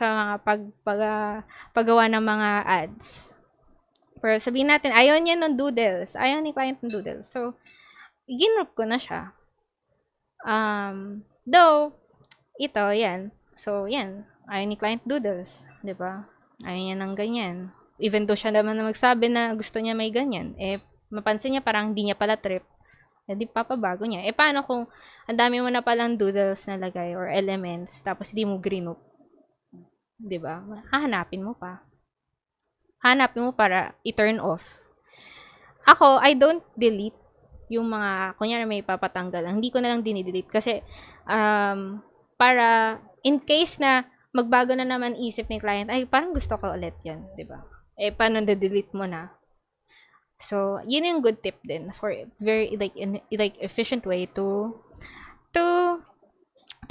mga paggawa ng mga ads. Pero, sabihin natin, ayaw niya ng doodles. Ayaw ni client ng doodles. So, ginroup ko na siya. Though, ito, yan. So, yan. Ayaw ni client doodles. Diba? Ayaw niya ng ganyan. Even though siya naman na magsabi na gusto niya may ganyan. Mapansin niya parang hindi niya pala trip. Di papabago niya. Paano kung ang dami mo na palang doodles na lagay or elements, tapos hindi mo group? Diba? Hahanapin mo pa. Hanapin mo para i-turn off. Ako, I don't delete yung mga, kunyari may papatanggal lang. Hindi ko na lang dinidelete. Kasi, para in case na magbago na naman isip ni client, ay parang gusto ko ulit yan, 'di ba? Paano na-delete mo na? So, yun yung good tip din for very like efficient way to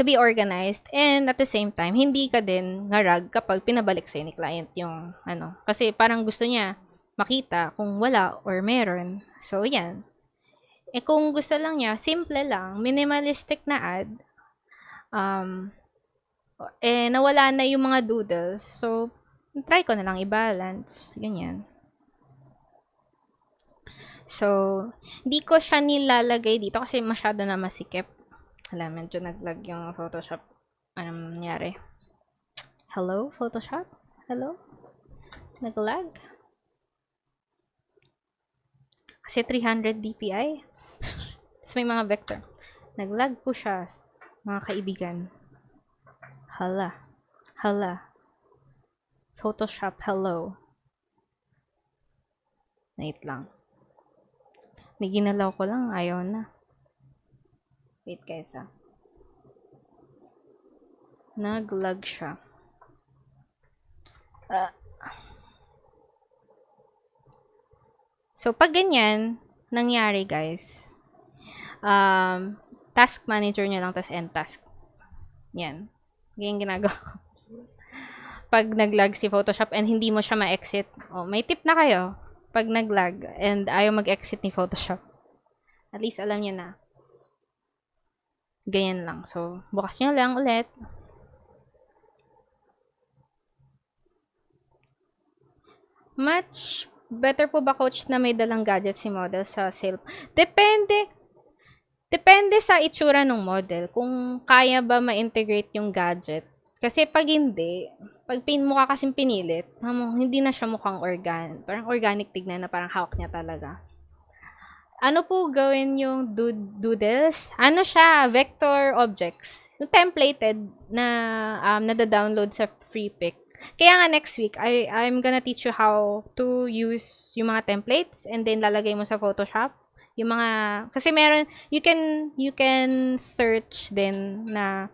be organized, and at the same time hindi ka din ngarag kapag pinabalik sa ni client yung kasi parang gusto niya makita kung wala or meron. So, yan. Kung gusto lang niya, simple lang, minimalistic na ad, nawala na yung mga doodles. So, try ko na lang i-balance. Ganyan. So, hindi ko siya nilalagay dito kasi masyado na masikip. Alam, medyo naglag yung Photoshop. Anong nangyari? Hello, Photoshop? Hello? Naglag? Kasi 300 dpi. Tapos may mga vector. Naglag po siya, mga kaibigan. Hala. Photoshop Hello. Wait lang. Ginalaw ko lang, ayaw na. Wait guys Nag-lag siya. So, pag ganyan, nangyari guys, task manager nyo lang, tas end task. Yan. Ganyan ginagawa ko. Pag nag-lag si Photoshop and hindi mo siya ma-exit, may tip na kayo. Pag nag-lag and ayaw mag-exit ni Photoshop, at least alam niya na. Ganyan lang. So, bukas nyo lang ulit. Much better po ba, coach, na may dalang gadget si model sa sale? Depende. Depende sa itsura ng model. Kung kaya ba ma-integrate yung gadget. Kasi pag hindi, pag mukha kasing pinilit, hindi na siya mukhang parang organic tignan na parang hawak niya talaga. Ano po gawin yung doodles? Ano siya? Vector objects. Yung templated na nada-download sa free pick. Kaya nga next week, I'm gonna teach you how to use yung mga templates and then lalagay mo sa Photoshop. Yung mga, kasi meron, you can search din na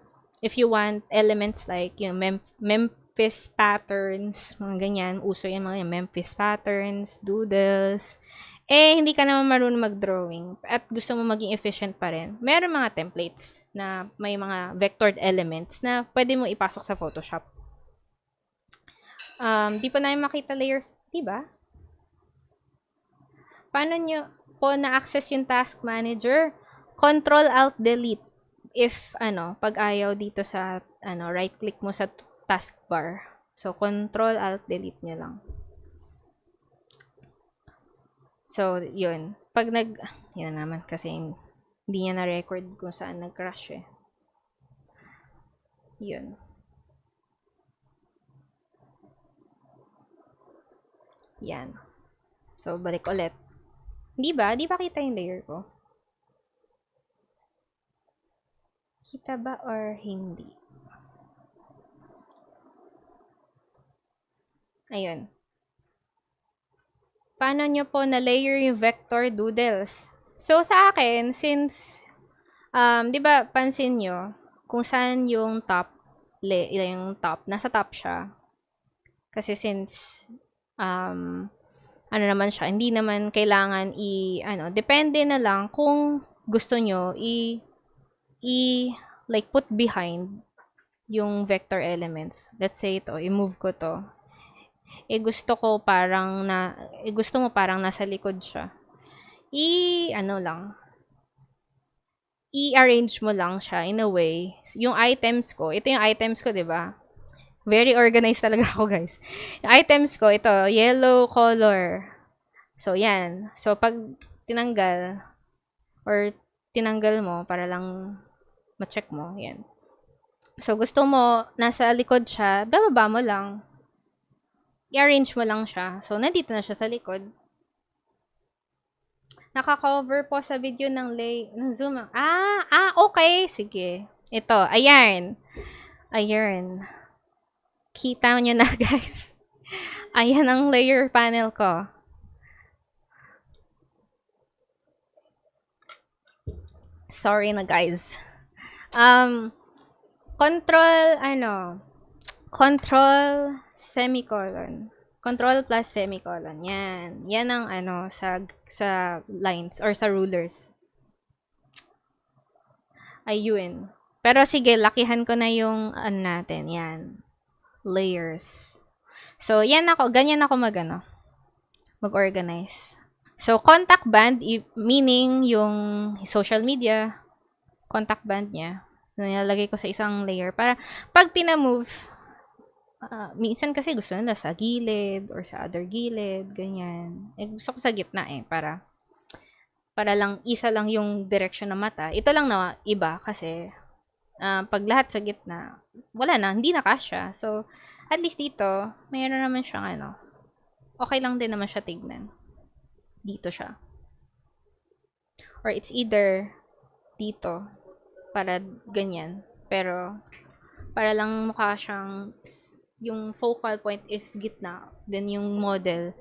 if you want elements like yung Memphis patterns, mga ganyan, uso yung mga Memphis patterns, doodles. Hindi ka naman marunong mag-drawing at gusto mo maging efficient pa rin. Meron mga templates na may mga vectored elements na pwede mo ipasok sa Photoshop. Di pa namin makita layers, diba? Paano nyo po na-access yung task manager? Control-Alt-Delete. If, pag ayaw dito sa, right-click mo sa taskbar. So, Control-Alt-Delete nyo lang. So, yun. Pag yun naman kasi hindi niya na-record kung saan nag-crash eh. Yun. Yan. So, balik ulit. Di ba? Di ba kita yung layer ko? Kita ba or hindi? Ayun. Paano nyo po na-layer yung vector doodles? So, sa akin, since, di ba, pansin nyo, kung saan yung top, nasa top siya. Kasi since, naman siya, hindi naman kailangan depende na lang kung gusto nyo like, put behind yung vector elements. Let's say ito, i-move ko to. Gusto mo parang nasa likod siya. I-arrange mo lang siya in a way. Yung items ko, ito yung items ko, 'di ba? Very organized talaga ako, guys. Yung items ko, ito, yellow color. So, yan. So, pag tinanggal mo para lang ma-check mo, yan. So, gusto mo, nasa likod siya, bababa mo lang. I-arrange mo lang siya. So, nandito na siya sa likod. Naka-cover po sa video ng zoom. Okay. Sige. Ito, ayan. Ayan. Kita nyo na, guys. Ayan ang layer panel ko. Sorry na, guys. Control semicolon. Control plus semicolon. Yan. Yan ang sa lines or sa rulers. Ayun. Pero sige, lakihan ko na yung natin. Yan. Layers. So, ganyan ako mag-organize. So, contact band, meaning yung social media, contact band niya, nilalagay ko sa isang layer para pag pinamove, minsan kasi gusto nila sa gilid or sa other gilid, ganyan. Gusto ko sa gitna para lang isa lang yung direction ng mata. Ito lang na iba kasi pag lahat sa gitna, wala na, hindi na kasya. So, at least dito, mayroon naman siyang okay lang din naman siya tignan. Dito siya. Or it's either dito, para ganyan. Pero, para lang mukha siyang yung focal point is gitna. Then, yung model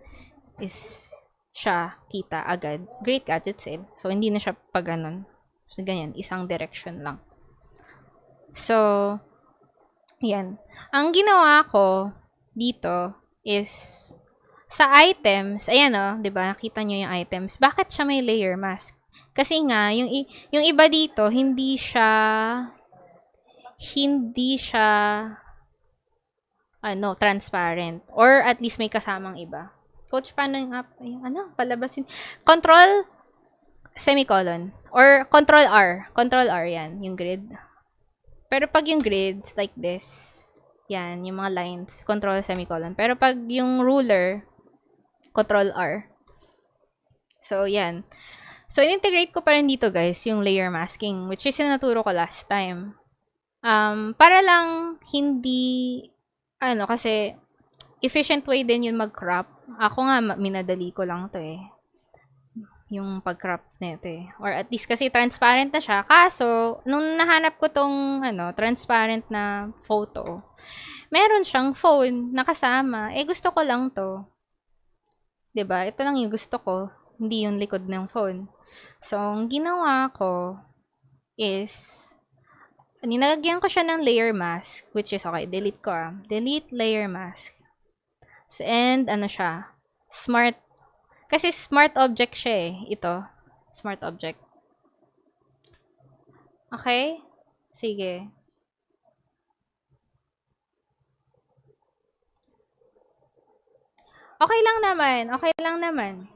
is siya kita agad. Great Gadget Sale. So, hindi na siya pag ganun. So, ganyan. Isang direction lang. So, yan. Ang ginawa ko dito is sa items, ayan o, 'di ba? Nakita nyo yung items. Bakit siya may layer mask? Kasi nga, yung iba dito, hindi siya transparent. Or at least may kasamang iba. Coach, paano yung app? Palabasin. Control, semicolon. Or Control R. Control R yan, yung grid. Pero pag yung grids, like this, yan, yung mga lines, control semicolon. Pero pag yung ruler, control R. So, yan. So, integrate ko pa rin dito, guys, yung layer masking, which is yung naturo ko last time. Para lang hindi, kasi efficient way din yun mag-crop. Ako nga, minadali ko lang to eh. Yung pag-crop nito eh. Or at least kasi transparent na siya. Kaso, nung nahanap ko tong transparent na photo, meron siyang phone na kasama. Gusto ko lang to. 'Di ba? Ito lang yung gusto ko. Hindi yung likod ng phone. So, ang ginawa ko is, nilagyan ko siya ng layer mask, which is, okay, delete ko Delete layer mask. And, siya? Smart. Kasi smart object siya eh. Ito. Smart object. Okay? Sige. Okay lang naman. Okay lang naman.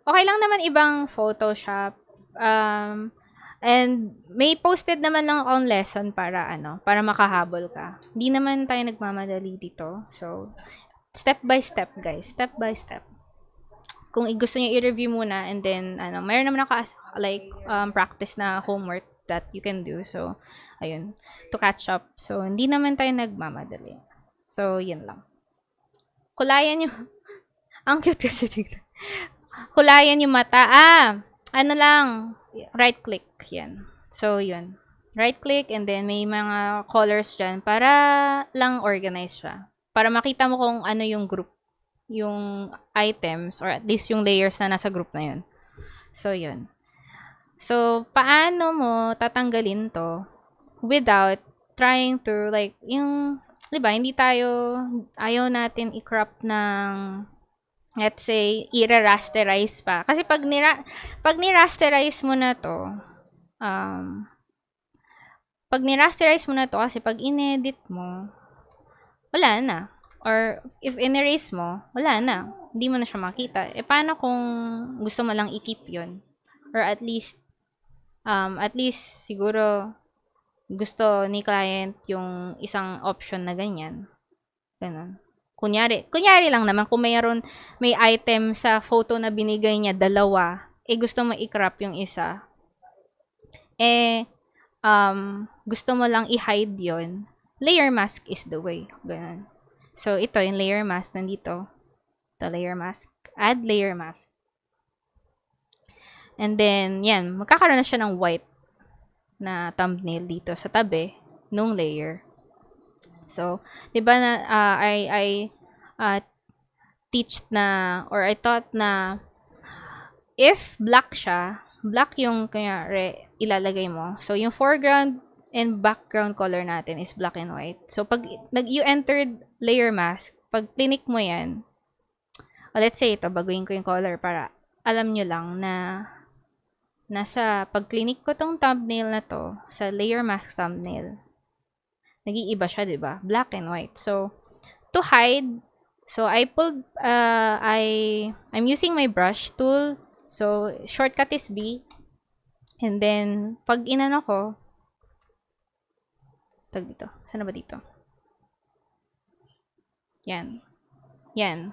Okay lang naman ibang Photoshop. And may posted naman lang akong lesson para makahabol ka. Hindi naman tayo nagmamadali dito. So, step by step, guys. Step by step. Kung gusto niyo i-review muna and then mayroon naman ako practice na homework that you can do. So, ayun, to catch up. So, hindi naman tayo nagmamadali. So, yun lang. Kulayan yung ang cute kasi dito. Kulayan yung mata. Right click. Yan. So, yun. Right click and then may mga colors dyan para lang organize siya. Para makita mo kung ano yung group, yung items, or at least yung layers na nasa group na yun. So, yun. So, paano mo tatanggalin to without trying to, diba, ayaw natin i-crop ng, let's say, i-rasterize pa. Kasi pag ni-rasterize mo na to, kasi pag in-edit mo, wala na. Or, if in-erase mo, wala na. Hindi mo na siya makita. Paano kung gusto mo lang i-keep yun? Or at least, siguro, gusto ni client yung isang option na ganyan. Ganun. Kunyari lang naman, kung may item sa photo na binigay niya, dalawa, gusto mo i-crop yung isa. Gusto mo lang i-hide yon, layer mask is the way. Ganun. So, ito, yung layer mask, nandito. Ito, layer mask. Add layer mask. And then, yan, magkakaroon na siya ng white na thumbnail dito sa tabi nung layer. So, 'di ba na I teach na, or I taught na if black siya, black yung kunyari ilalagay mo. So, yung foreground and background color natin is black and white. So, pag you entered layer mask, pag click mo yan, let's say ito, baguhin ko yung color para alam nyo lang na nasa pag-click ko tong thumbnail na to, sa layer mask thumbnail, nag-iiba siya, diba? Black and white. So, to hide, so I'm using my brush tool. So, shortcut is B. And then, pag inano ko, tag dito. Saan na ba dito? Yan. Yan.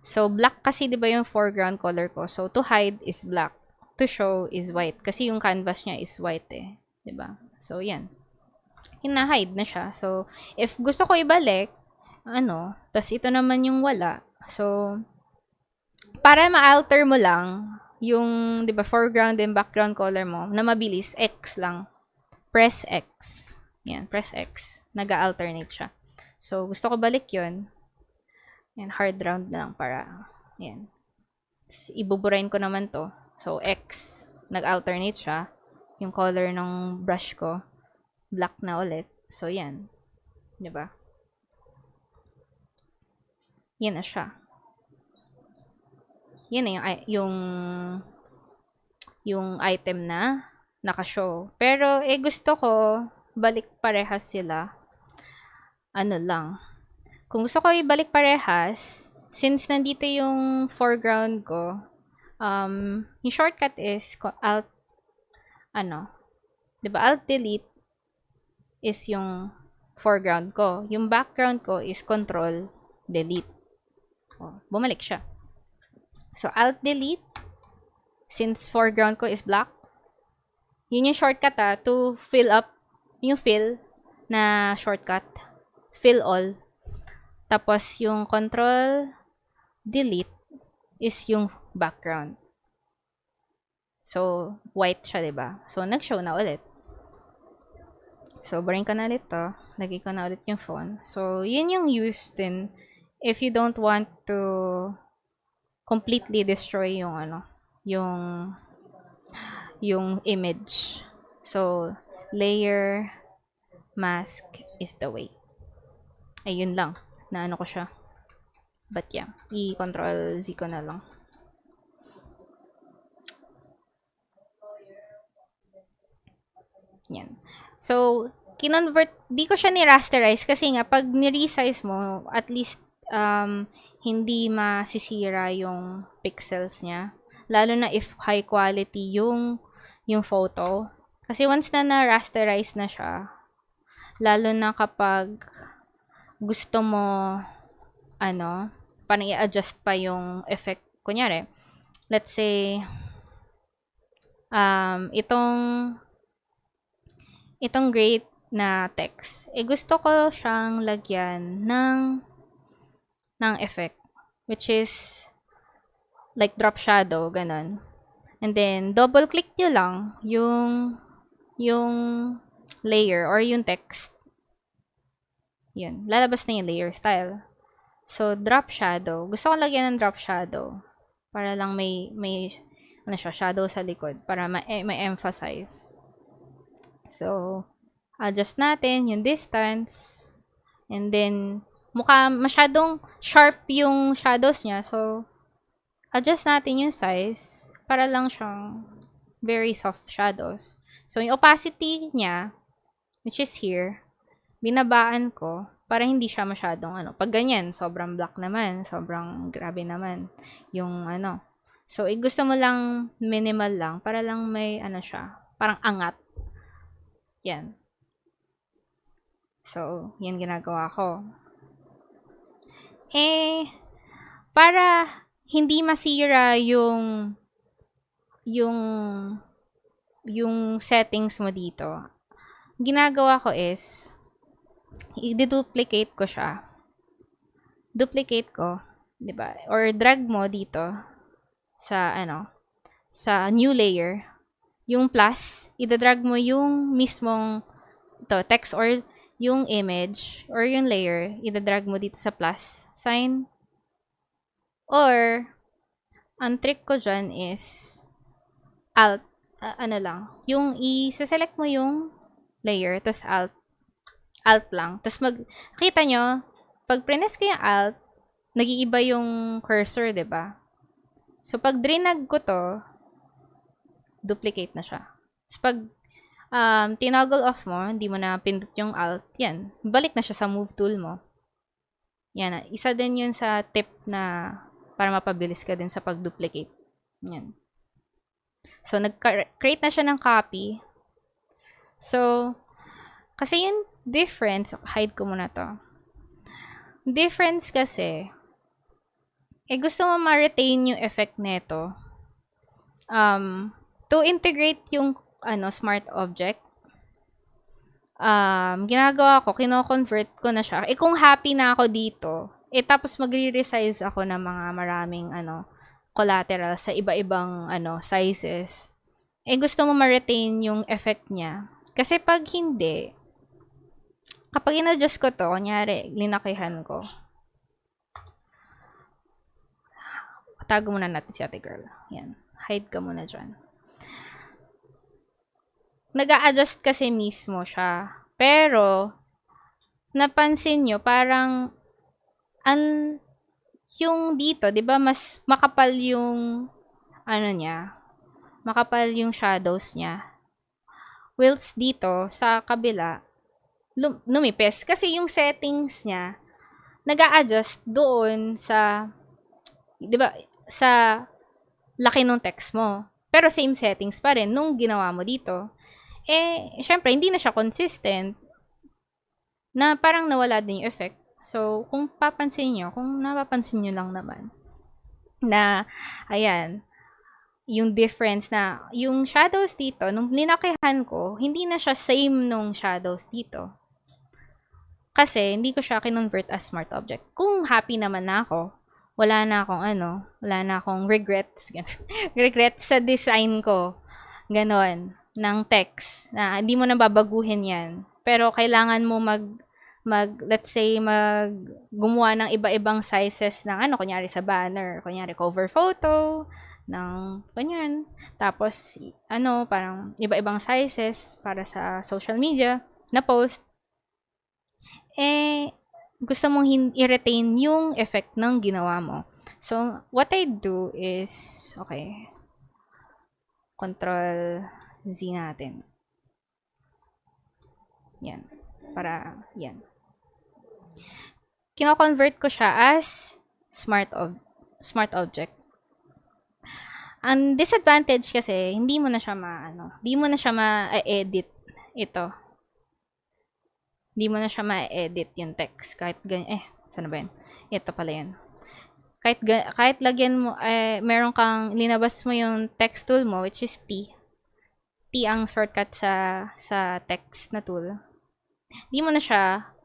So, black kasi, di ba, yung foreground color ko. So, to hide is black. To show is white. Kasi yung canvas niya is white eh. Di ba? So, yan. Hina-hide na siya. So, if gusto ko ibalik, tas ito naman yung wala. So, para ma-alter mo lang yung, di ba, foreground and background color mo, na mabilis, X lang. press X. Yan, press X. Nag-alternate siya. So, gusto ko balik yun. Yan, hard round na lang para, yan. Ibuburahin ko naman to. So, X, nag-alternate siya. Yung color ng brush ko, black na ulit. So, yan. Diba? Yan na siya. Yan na yung item na naka-show. Pero, gusto ko, balik parehas sila. Ano lang. Kung gusto ko ibalik parehas, since nandito yung foreground ko, yung shortcut is Alt, diba? Alt Delete is yung foreground ko. Yung background ko is Control Delete. Oh, bumalik siya. So, Alt Delete, since foreground ko is black, yun yung shortcut to fill up, yung fill na shortcut. Fill all. Tapos, yung Control Delete is yung background. So, white siya, diba? So, nag-show na ulit. So, barin ko na ulit to. Lagay ko na ulit yung phone. So, yun yung use din if you don't want to completely destroy yung yung image. So, layer mask is the way. Ayun lang. Na ko siya. But yeah, i-control Z ko na lang. Yan. So, kinonvert, di ko siya ni-rasterize kasi nga, pag ni-resize mo, at least, hindi masisira yung pixels niya. Lalo na if high quality yung photo. Kasi once na na-rasterize na siya, lalo na kapag gusto mo, parang i-adjust pa yung effect. Kunyari, let's say, itong gray na text, gusto ko siyang lagyan ng effect, which is like drop shadow, ganun. And then, double click nyo lang yung layer or yung text. Yun, lalabas na yung layer style. So, drop shadow. Gusto ko lagyan ng drop shadow para lang may shadow sa likod para may emphasize. So, adjust natin yung distance. And then, mukha masyadong sharp yung shadows niya. So, adjust natin yung size para lang siyang very soft shadows. So, yung opacity niya, which is here, binabaan ko para hindi siya masyadong pag ganyan, sobrang black naman, sobrang grabe naman yung So, gusto mo lang minimal lang para lang may siya, parang angat. Yan. So, yan ginagawa ko. Para hindi masira yung settings mo dito, ginagawa ko is i-duplicate ko siya. Duplicate ko, 'di ba? Or drag mo dito sa sa new layer. Yung plus, i-drag mo yung mismong text or yung image or yung layer, i-drag mo dito sa plus sign. Or ang trick ko dyan is alt, yung i-select mo yung layer, tapos alt lang. Tapos nakita nyo, pag press ko yung alt, nag-iiba yung cursor, 'di ba? So, pag drinag ko to, duplicate na siya. Tapos pag tinoggle off mo, hindi mo na pindot yung alt, yan, balik na siya sa move tool mo. Yan, isa din yun sa tip na para mapabilis ka din sa pag-duplicate. Yan. So, nag-create na siya ng copy. So, kasi yung difference, hide ko muna to. Difference kasi, gusto mo ma-retain yung effect neto. To integrate yung smart object, ginagawa ko, kino-convert ko na siya. Kung happy na ako dito, tapos magre-resize ako ng mga maraming collateral sa iba-ibang sizes. Gusto mo ma-retain yung effect niya. Kasi pag hindi, kapag in-adjust ko to, kunyari, linakihan ko, tago muna natin si ate girl. Yan. Hide ka muna dyan. Nag-a-adjust kasi mismo siya. Pero, napansin nyo, parang, yung dito, di ba, mas makapal yung, niya, makapal yung shadows niya. Whilst dito, sa kabila, lumipis. Kasi yung settings niya, nag-a-adjust doon sa, di ba, sa laki ng text mo. Pero same settings pa rin nung ginawa mo dito. Syempre, hindi na siya consistent na parang nawala din yung effect. So, kung napapansin nyo lang naman, na, ayan, yung difference na, yung shadows dito, nung linakihan ko, hindi na siya same nung shadows dito. Kasi, hindi ko siya kinonvert as smart object. Kung happy naman na ako, wala na akong regrets. Regrets sa design ko. Ganon. Ng text. Na hindi mo na babaguhin yan. Pero kailangan mo let's say, gumawa ng iba-ibang sizes ng kunyari sa banner. Kunyari, cover photo, ganyan. Tapos, parang iba-ibang sizes para sa social media na post. Gusto mong i-retain yung effect ng ginawa mo. So, what I do is, okay, Control Z natin. Yan. Para, yan. Kino-convert ko siya as smart object. Ang disadvantage kasi, hindi mo na siya ma-edit ito. Hindi mo na siya ma-edit yung text. Kahit ganyan. Saan ba yun? Ito pala yun. Kahit lagyan mo, meron kang, linabas mo yung text tool mo, which is T. T ang shortcut sa text na tool. Hindi mo na siya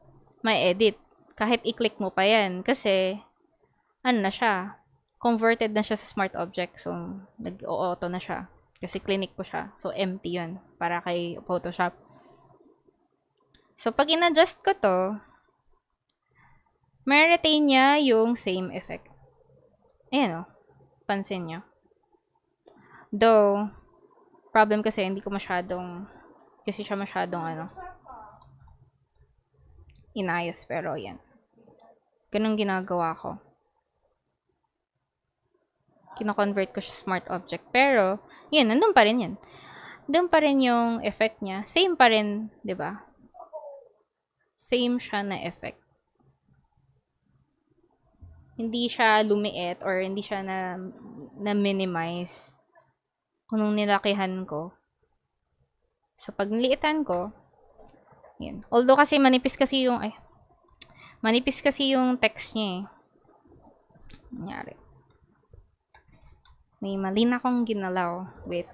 ma-edit. Kahit i-click mo pa yan. Kasi, na siya. Converted na siya sa smart object. So, nag-auto na siya. Kasi clinic ko siya. So, empty yun. Para kay Photoshop. So, pag in-adjust ko to, may retain niya yung same effect. Ayan o. Pansin nyo. Though, problem kasi hindi ko kasi siya masyadong inayos. Pero, yan. Ganun ginagawa ko. Kino-convert ko siya smart object. Pero, yan, nandun pa rin yan. Nandun pa rin yung effect niya. Same pa rin, di ba? Same siya na effect. Hindi siya lumiit or hindi siya na-minimize kung nung nilakihan ko. So, pag niliitan ko, yan. Although kasi manipis kasi yung text niya eh. Nangyari. May mali na akong ginalaw. Wait.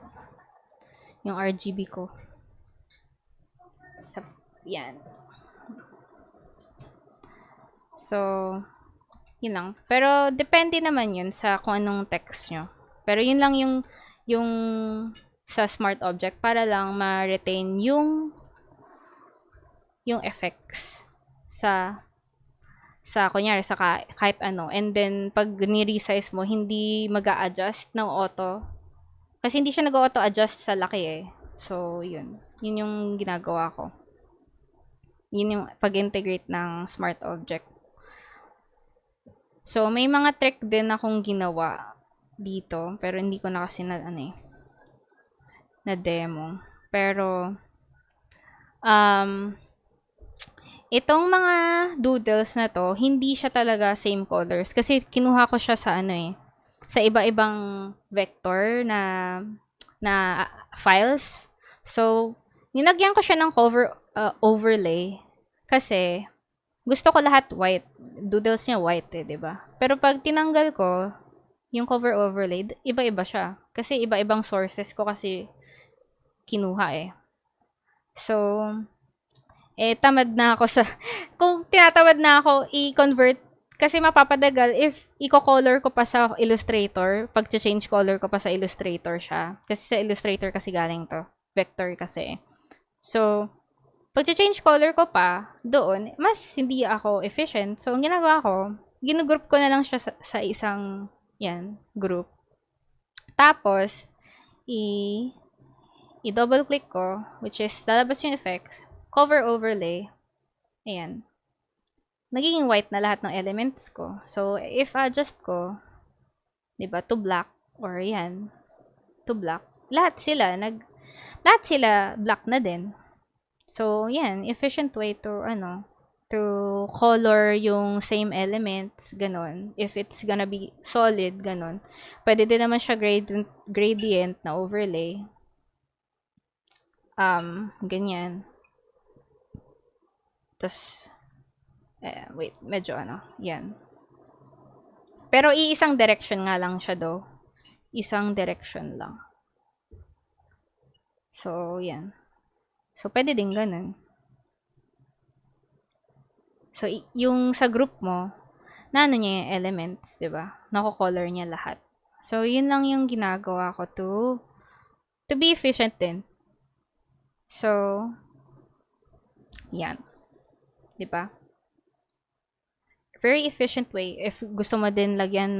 Yung RGB ko. Yan. So, yun lang. Pero, depende naman yun sa kung anong text nyo. Pero, yun lang yung sa smart object para lang ma-retain yung effects sa kunyari, sa kahit ano. And then, pag ni-resize mo, hindi mag-a-adjust ng auto. Kasi hindi siya nag-auto-adjust sa laki eh. So, yun. Yun yung ginagawa ko. Yun yung pag-integrate ng smart object. So, may mga trick din akong ginawa dito. Pero, hindi ko na kasi na demo. Pero, itong mga doodles na to, hindi siya talaga same colors. Kasi, kinuha ko siya sa sa iba-ibang vector na files. So, nilagyan ko siya ng overlay. Kasi, gusto ko lahat white. Doodles niya white eh, 'di ba? Pero pag tinanggal ko yung cover overlay, iba-iba siya. Kasi iba-ibang sources ko kasi kinuha eh. So, tamad na ako kung tinatamad na ako i-convert kasi mapapadagal if i-color ko pa sa Illustrator, pag-change color ko pa sa Illustrator siya. Kasi sa Illustrator kasi galing to. Vector kasi. So, pag change color ko pa, doon, mas hindi ako efficient. So, ang ginagawa ko, ginugroup ko na lang siya sa isang, yan, group. Tapos, i- i-double click ko, which is, lalabas yung effect, cover overlay. Ayan. Nagiging white na lahat ng elements ko. So, if adjust ko, 'di ba, to black, or yan, to black, lahat sila black na din. So, yan, efficient way to, to color yung same elements, ganon. If it's gonna be solid, ganon. Pwede din naman siya gradient na overlay. Ganyan. Tapos, wait, medyo yan. Pero iisang direction nga lang siya do. Isang direction lang. So, yan. So, pwede din ganun. So, yung sa group mo, na niya yung elements, di ba? Nako-color niya lahat. So, yun lang yung ginagawa ko to be efficient din. So, yan. Di ba? Very efficient way. If gusto mo din lagyan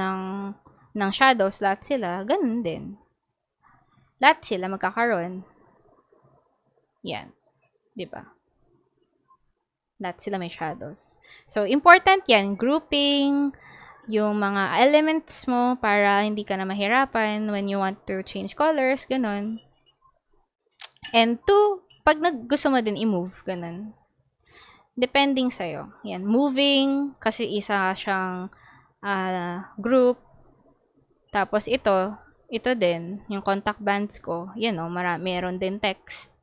ng shadows, lahat sila, ganun din. Lahat sila magkakaroon. Yan. Di ba? Lahat sila may shadows. So, important yan. Grouping, yung mga elements mo para hindi ka na mahirapan when you want to change colors, ganun. And two, pag gusto mo din i-move, ganun. Depending sa'yo. Yan, moving, kasi isa siyang group. Tapos ito din, yung contact bands ko, yan o, meron din text.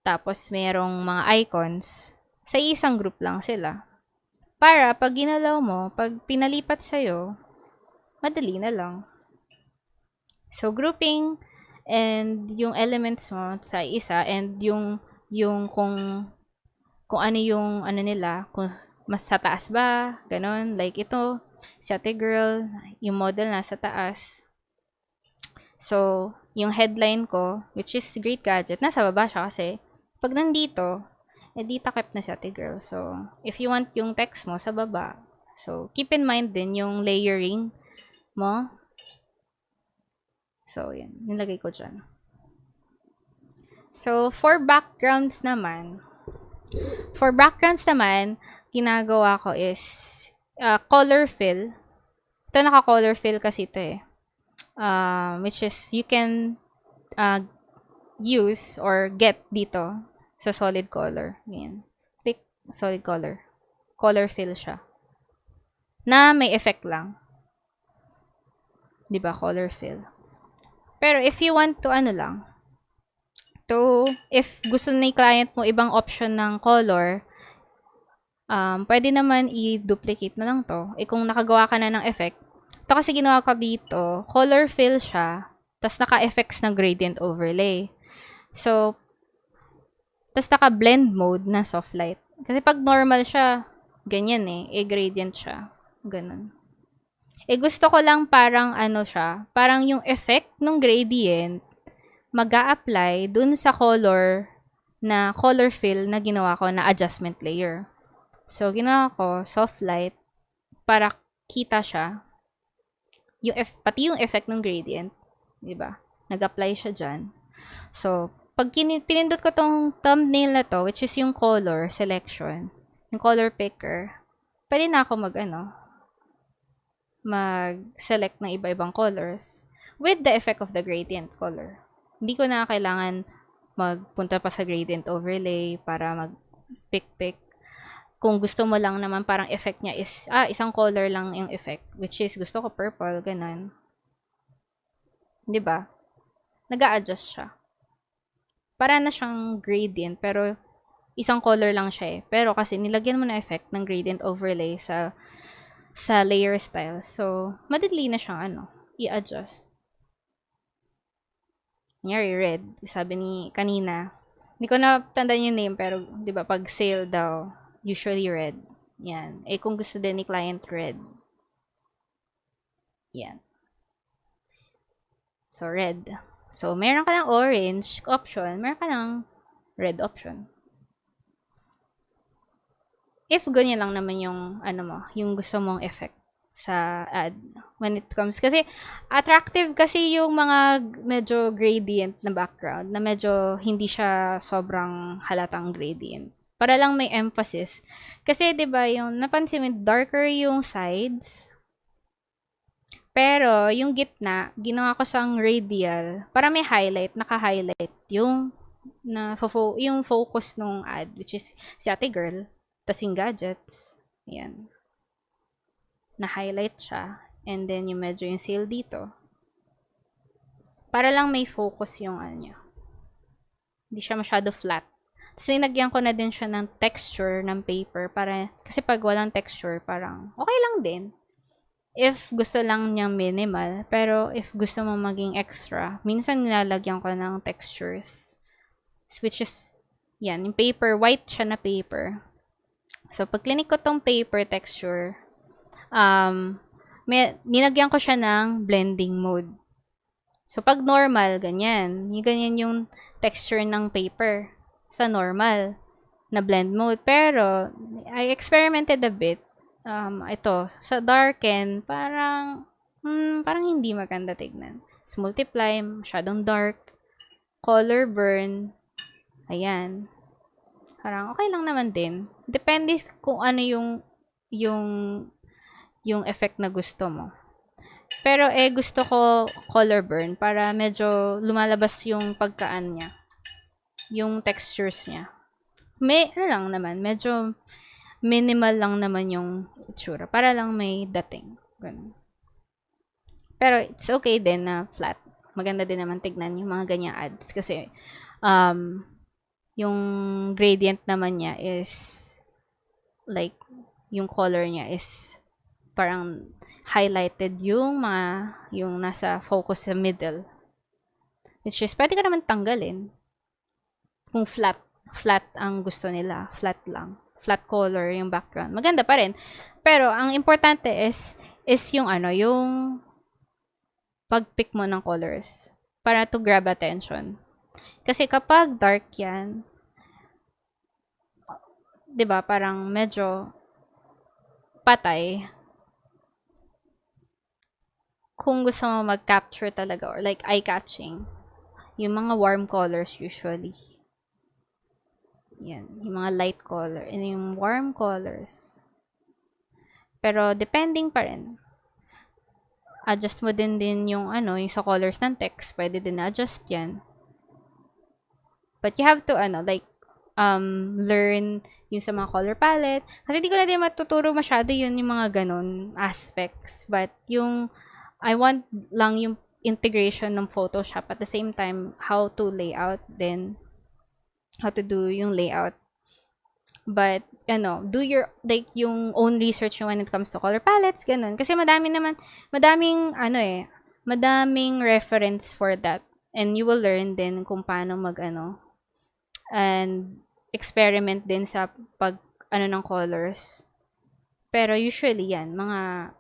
Tapos merong mga icons. Sa isang group lang sila. Para pag ginalaw mo, pag pinalipat sa'yo, madali na lang. So, grouping and yung elements mo sa isa and yung kung ano yung nila, kung mas sa taas ba, ganon. Like ito, si Ate Girl, yung model nasa taas. So, yung headline ko, which is Great Gadget, nasa baba siya kasi pag nandito, di takip na si Ate Girl. So, if you want yung text mo sa baba, so, keep in mind din yung layering mo. So, yan. Nilagay ko dyan. So, for backgrounds naman, ginagawa ko is color fill. Ito, naka-color fill kasi ito eh. Which is, you can use or get dito sa solid color. Ganyan. Click solid color. Color fill siya. Na may effect lang. Diba? Color fill. Pero if you want to lang, if gusto ni client mo ibang option ng color, pwede naman i-duplicate na lang to. Kung nakagawa ka na ng effect, ito kasi ginawa ko dito, color fill siya, tas naka-effects ng gradient overlay. So, tas naka-blend mode na soft light. Kasi pag normal siya, ganyan gradient siya. Ganun. Gusto ko lang parang siya, parang yung effect ng gradient, mag-a-apply dun sa color fill na ginawa ko na adjustment layer. So, ginawa ko soft light para kita siya. Pati yung effect ng gradient, di ba? Nag-apply siya dyan. So, pag pinindot ko tong thumbnail na to, which is yung color selection, yung color picker, pwede na ako mag-select ng iba-ibang colors with the effect of the gradient color. Hindi ko na kailangan magpunta pa sa gradient overlay para mag-pick. Kung gusto mo lang naman parang effect niya is, isang color lang yung effect, which is gusto ko purple, ganun. 'Di ba? Nag-a-adjust siya. Para na siyang gradient, pero isang color lang siya Pero kasi nilagyan mo na effect ng gradient overlay sa layer style. So, madali na siyang i-adjust. Kunyari, red. Sabi ni kanina, hindi ko na tandaan yung name, pero, di ba, pag sale daw, usually red. Yan. Kung gusto din ni client red. Yan. So, red. So, meron ka ng orange option, meron ka ng red option. If ganyan lang naman yung, yung gusto mong effect sa ad when it comes. Kasi, attractive kasi yung mga medyo gradient na background, na medyo hindi siya sobrang halatang gradient. Para lang may emphasis. Kasi, di ba, yung napansin mo, darker yung sides, pero yung gitna, ginawa ko siyang radial, para may highlight, naka-highlight yung yung focus nung ad, which is si ate girl. Tas yung gadgets, ayan, na-highlight siya. And then, yung medyo yung sale dito. Para lang may focus yung niya. Hindi siya masyado flat. Tapos, ninagyan ko na din siya ng texture ng paper. Kasi pag walang texture, parang okay lang din. If gusto lang niyang minimal. Pero, if gusto mo maging extra, minsan nilalagyan ko ng textures. Which is, yan, yung paper, white siya na paper. So, pag clinic ko tong paper texture, ninagyan ko siya ng blending mode. So, pag normal, ganyan. Ganyan yung texture ng paper sa normal na blend mode. Pero, I experimented a bit. Ito, sa darken, parang hindi maganda tignan. So, multiply, masyadong dark. Color burn. Ayan. Parang okay lang naman din. Depende kung ano yung effect na gusto mo. Pero gusto ko color burn para medyo lumalabas yung pagkaan niya. Yung textures niya. Lang naman, medyo minimal lang naman yung itsura. Para lang may dating. Ganun. Pero it's okay din na flat. Maganda din naman tignan yung mga ganyang ads. Kasi, yung gradient naman niya is like yung color niya is parang highlighted yung nasa focus sa middle, which is pwede ka naman tanggalin kung flat ang gusto nila, flat color yung background, maganda pa rin. Pero ang importante is yung yung pag-pick mo ng colors para to grab attention. Kasi kapag dark yan, 'di ba, parang medyo patay. Kung gusto mo mag-capture talaga or like eye-catching, yung mga warm colors usually. Yan, yung mga light color and yung warm colors. Pero depending pa rin. Adjust mo din yung yung sa colors ng text, pwede din na-adjust yan. But you have to learn yung sa mga color palette. Kasi di ko na din matuturo masyado yung mga ganun aspects. But I want lang yung integration ng Photoshop at the same time, how to layout then how to do yung layout. But, do your, yung own research when it comes to color palettes, ganun. Kasi madaming reference for that. And you will learn din kung paano and experiment din sa ng colors. Pero usually yan, mga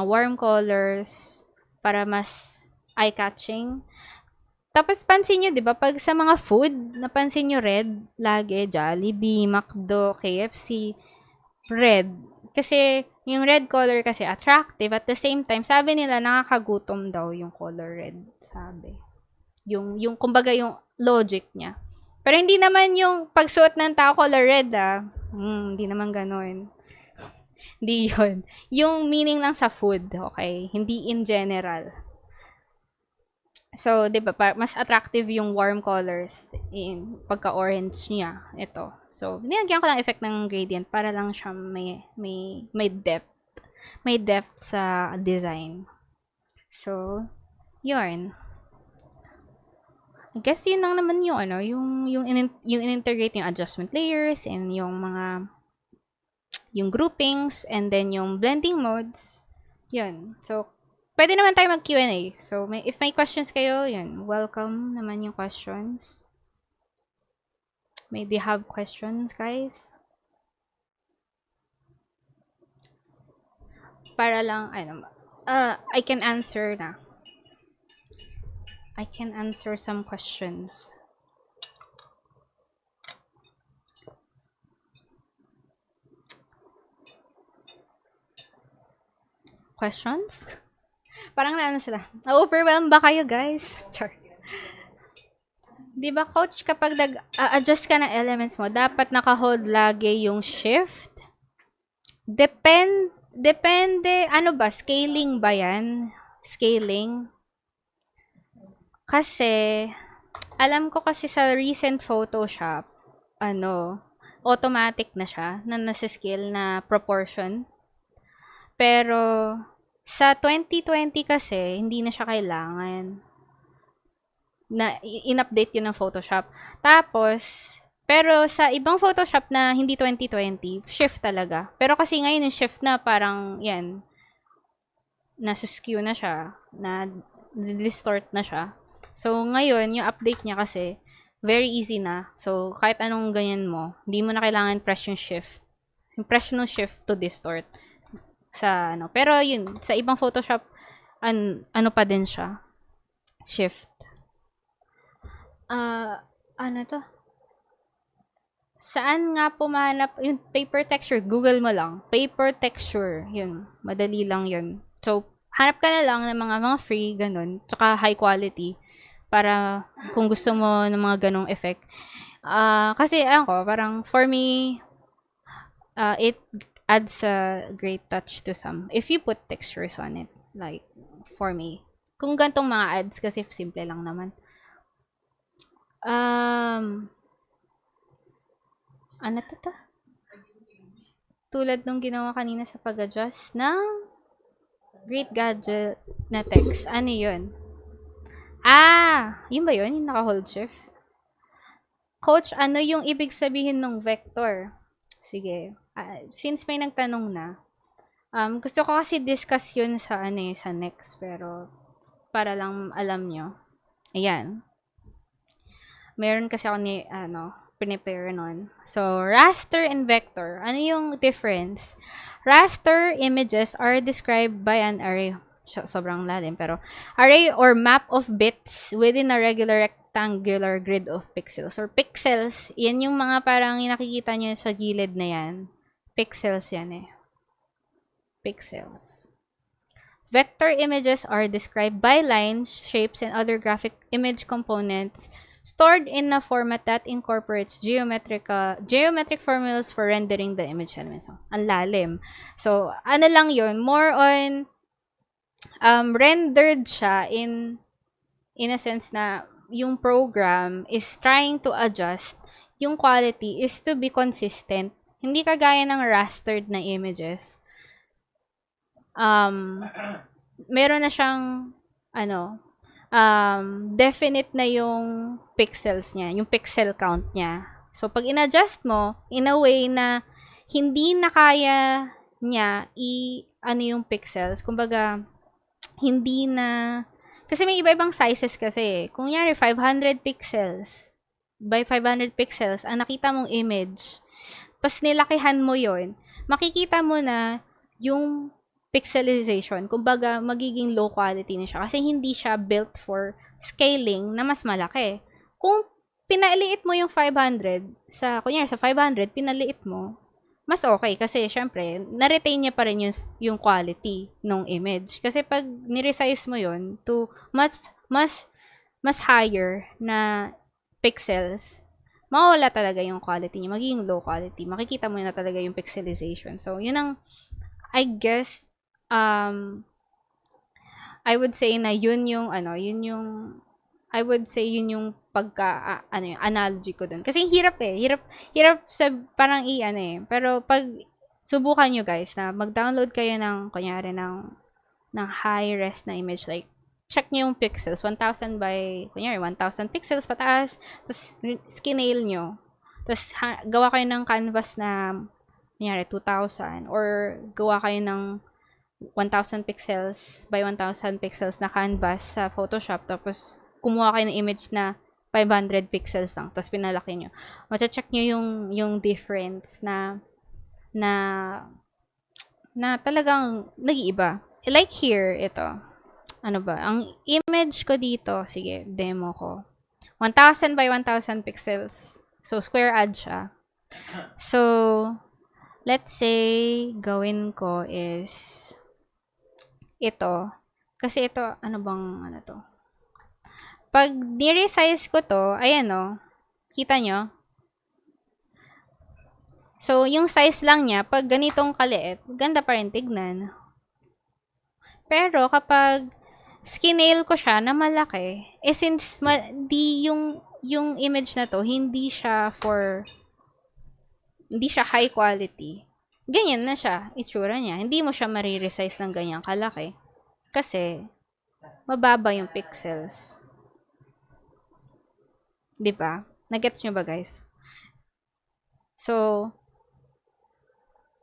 warm colors para mas eye-catching. Tapos pansin nyo, 'di ba, pag sa mga food, napansin nyo red lagi, Jollibee, McDo, KFC, red. Kasi yung red color kasi attractive at the same time, sabi nila nakakagutom daw yung color red, sabi. Yung kumbaga yung logic niya. Pero hindi naman yung pagsuot ng tao color red, hindi naman gano'n. Hindi yun. Yung meaning lang sa food, okay? Hindi in general. So, di ba, mas attractive yung warm colors in pagka-orange niya. Ito. So, nilagyan ko lang effect ng gradient para lang siya may depth. May depth sa design. So, yun. I guess yun lang naman yung yung in-integrate yung adjustment layers and yung groupings and then yung blending modes. Yun. So, pwede naman tayo mag Q&A. So, if may questions kayo, yun, welcome naman yung questions. May they have questions, guys? Para lang, I can answer na. I can answer some questions. questions? Parang naano sila. Na-overwhelm ba kayo, guys? Char. Di ba, coach, kapag nag-adjust ka ng elements mo, dapat naka-hold lagi yung shift? Depende, ano ba, scaling ba yan? Scaling? Kasi, alam ko kasi sa recent Photoshop, automatic na siya, na nasa scale na proportion. Pero, sa 2020 kasi, hindi na siya kailangan. Na in-update yun ng Photoshop. Tapos, pero sa ibang Photoshop na hindi 2020, shift talaga. Pero kasi ngayon yung shift na parang, yan, nasa skew na siya, na distort na siya. So, ngayon, yung update niya kasi, very easy na. So, kahit anong ganyan mo, hindi mo na kailangan press yung shift. Yung press ng shift to distort. Pero yun, sa ibang Photoshop, ano pa din siya? Shift. Ano to? Saan nga pumanap yung paper texture? Google mo lang. Paper texture. Yun. Madali lang yun. So, hanap ka na lang ng mga free, ganun. Tsaka high quality. Para kung gusto mo ng mga ganong effect. Kasi, parang for me, it adds a great touch to some. If you put textures on it. Like, for me. Kung gantong mga ads, kasi simple lang naman. Ano to? Tulad nung ginawa kanina sa pag-adjust ng Great Gadget na text. Ano yun? Yun ba yun? Yung naka-hold shift? Coach, ano yung ibig sabihin ng vector? Sige. Since may nagtanong na, gusto ko kasi discuss yun sa sa next. Pero, para lang alam nyo. Ayan. Meron kasi ako prepare nun. So, raster and vector. Ano yung difference? Raster images are described by an array. Sobrang lalim, pero array or map of bits within a regular rectangular grid of pixels. Or pixels, yan yung mga parang nakikita nyo sa gilid na yan. Pixels yan eh. Pixels. Vector images are described by lines, shapes, and other graphic image components stored in a format that incorporates geometric formulas for rendering the image elements. So, ang lalim. So, ano lang yun? More on, rendered siya in a sense na yung program is trying to adjust yung quality is to be consistent. Hindi kagaya ng rastered na images. Meron na siyang, definite na yung pixels niya, yung pixel count niya. So, pag in-adjust mo, in a way na hindi na kaya niya yung pixels, kumbaga, hindi na, kasi may iba-ibang sizes kasi. Kung nyari, 500 pixels, by 500 pixels, ang nakita mong image, pas nilakihan mo yon, makikita mo na yung pixelization, kumbaga magiging low quality na siya kasi hindi siya built for scaling na mas malaki. Kung pinaliit mo yung 500 kunyari sa 500 pinaliit mo, mas okay kasi syempre na-retain niya pa rin yung quality ng image. Kasi pag ni-resize mo yon to mas higher na pixels, mawala talaga yung quality niya, magiging low quality. Makikita mo na talaga yung pixelization. So, yun ang I guess I would say na yun yung I would say yun yung pagka yung analogy ko dun. Kasi hirap sa parang pero pag subukan nyo guys na mag-download kayo ng kunyari ng high res na image, like check nyo yung pixels, 1000 by kunyari 1000 pixels pataas, tapos scale nyo, tapos gawa kayo ng canvas na kunyari 2000 or gawa kayo ng 1000 pixels by 1000 pixels na canvas sa Photoshop, tapos kumuha kayo ng image na 500 pixels lang, tapos pinalaki nyo. Macha-check nyo yung difference na talagang nag-iiba. Like here, ito. Ano ba? Ang image ko dito, sige, demo ko. 1000 by 1000 pixels. So, square ad siya. So, let's say, gawin ko is ito. Kasi ito, ano bang, ano to? Pag ni-resize ko to, ayan o. Kita nyo? So, yung size lang niya, pag ganitong kaliit, ganda pa rin tignan. Pero, kapag skinale ko siya na malaki, since di yung image na to, hindi siya high quality. Ganyan na siya, itsura niya. Hindi mo siya mariresize ng ganyang kalaki. Kasi, mababa yung pixels. 'Di ba? Nagets nyo ba, guys? So,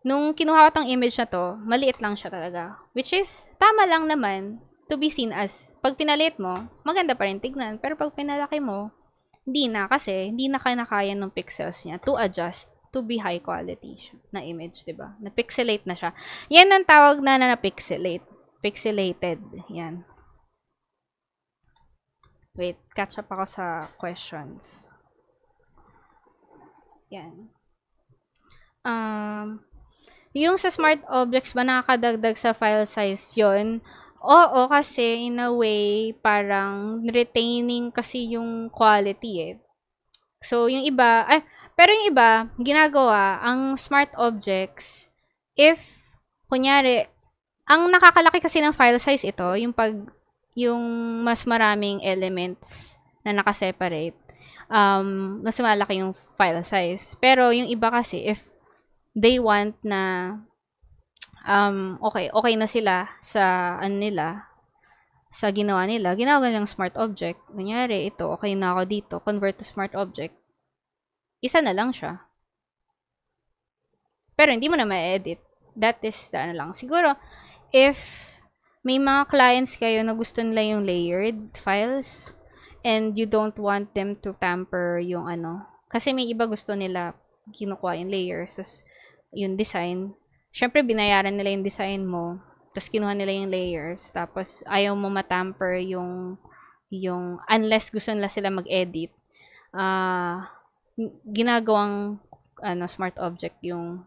nung kinuha ko tong image na to, maliit lang siya talaga. Which is, tama lang naman to be seen as, pag pinalit mo, maganda pa rin tignan. Pero pag pinalaki mo, hindi na kasi, hindi na kinakaya ng pixels niya to adjust to be high quality na image, 'di ba? Na-pixelate na siya. Yan ang tawag na pixelate. Pixelated. Yan. Wait, catch up ako sa questions. Yan. Yung sa smart objects ba nakakadagdag sa file size yon? Oo, kasi in a way, parang retaining kasi yung quality eh. So, yung iba, pero yung iba, ginagawa, ang smart objects, if, kunyari, ang nakakalaki kasi ng file size ito, yung mas maraming elements na nakaseparate, mas malaki yung file size. Pero yung iba kasi, if they want na okay na sila sa sa ginawa nila, ginawa nilang smart object. Kunyari, ito, okay na ako dito, convert to smart object. Isa na lang siya. Pero hindi mo na ma-edit. That is, lang. Siguro, if may mga clients kayo na gusto nila yung layered files, and you don't want them to tamper yung kasi may iba gusto nila kinukuha yung layers, tas yung design, syempre binayaran nila yung design mo, tapos kinuha nila yung layers, tapos ayaw mo matamper yung unless gusto nila sila mag-edit, ginagawang smart object yung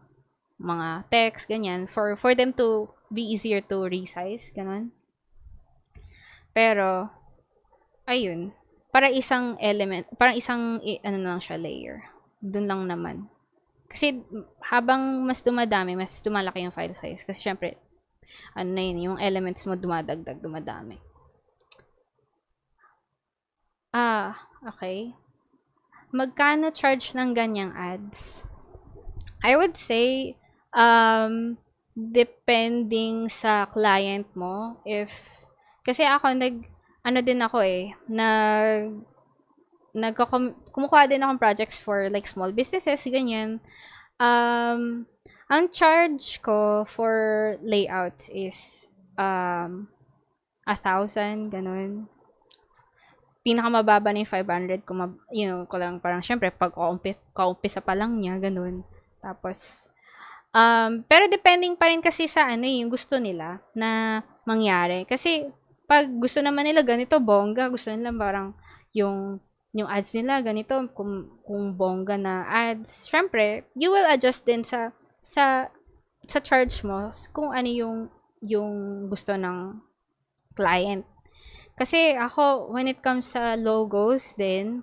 mga text, ganyan, for them to be easier to resize, ganun. Pero, ayun, para isang element, parang isang, lang siya, layer. Dun lang naman. Kasi, habang mas dumadami, mas dumalaki yung file size. Kasi, syempre, na yun, yung elements mo dumadagdag, dumadami. Okay. Magkano charge ng ganyang ads? I would say, depending sa client mo, kasi ako, din ako kumukuha din akong projects for like small businesses, ganyan. Ang charge ko for layouts is 1,000, ganun. Pinakamababa na yung 500 kung ko lang parang syempre pag kaumpisa pa lang niya, ganun. Tapos pero depending pa rin kasi sa yung gusto nila na mangyari. Kasi pag gusto naman nila ganito bongga, gusto nila parang yung ads nila ganito, kung bongga na ads, syempre you will adjust din sa charge mo kung ano yung gusto ng client. Kasi ako, when it comes sa logos din,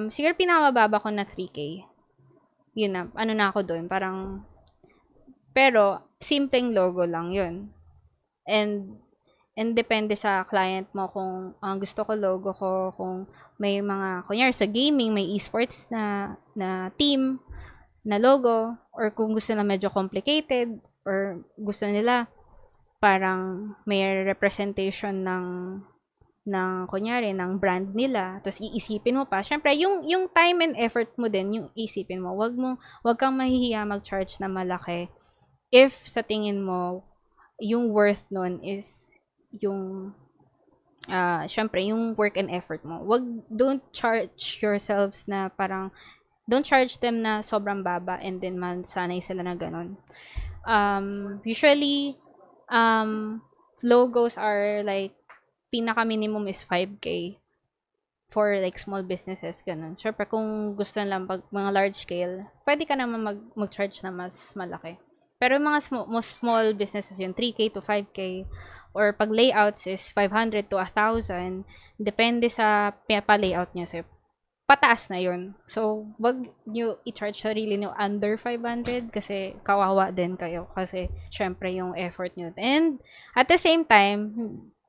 siguro pinakamababa ko na 3K. Yun na, na ako doon, parang, pero, simpleng logo lang yun. And depende sa client mo kung gusto ko logo ko, kung may mga, kunyari sa gaming, may esports na team, na logo, or kung gusto na medyo complicated, or gusto nila parang may representation ng kunyari ng brand nila, tapos iisipin mo pa, syempre yung time and effort mo din, yung isipin mo, wag kang mahihiya mag-charge na malaki if sa tingin mo yung worth nun is yung syempre yung work and effort mo. Don't charge yourselves na parang, don't charge them na sobrang baba and then sanay sila na ganun. Usually logos are like pinaka minimum is 5K for like small businesses, ganun. Syempre kung gusto lang pag mga large scale, pwede ka naman mag-charge na mas malaki. Pero mga small businesses yun, 3K to 5K or pag layouts is 500 to 1,000, depende sa pa-layout nyo. So, pataas na yun. So, wag nyo i-charge sarili nyo under 500 kasi kawawa din kayo kasi syempre yung effort nyo. And at the same time,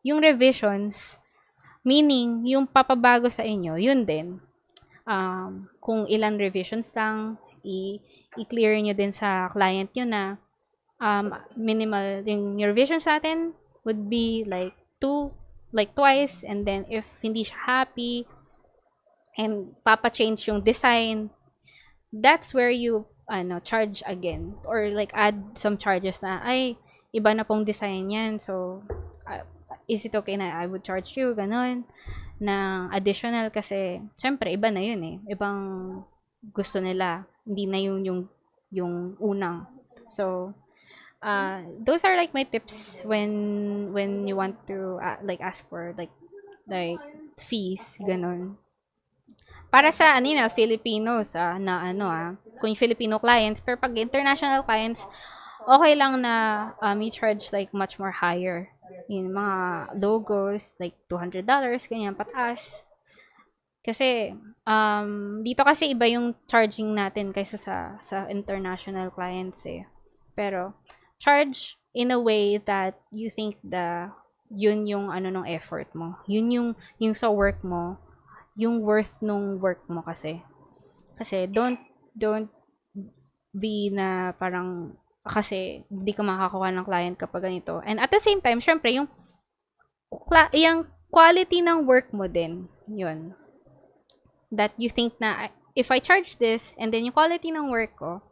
yung revisions, meaning yung papabago sa inyo, yun din. Kung ilan revisions lang, i-clear nyo din sa client nyo na minimal yung revisions natin would be like twice, and then if hindi siya happy and papa-change yung design, that's where you charge again or like add some charges na ay iba na pong design yan, so is it okay na I would charge you ganon na additional kasi syempre iba na yun ibang gusto nila, hindi na yung unang. So those are like my tips when you want to like ask for like fees ganon. Para sa Filipinos kung yung Filipino clients, pero pag international clients, okay lang na i-charge like much more higher. Yung mga logos, like $200, ganyan, pataas. Kasi, dito kasi iba yung charging natin kaysa sa international clients Pero, charge in a way that you think yun yung nung effort mo. Yun yung sa work mo, yung worth nung work mo kasi. Kasi don't be na parang kasi hindi ka makakuha ng client kapag ganito. And at the same time, syempre, yung quality ng work mo din, yun. That you think na, if I charge this, and then yung quality ng work ko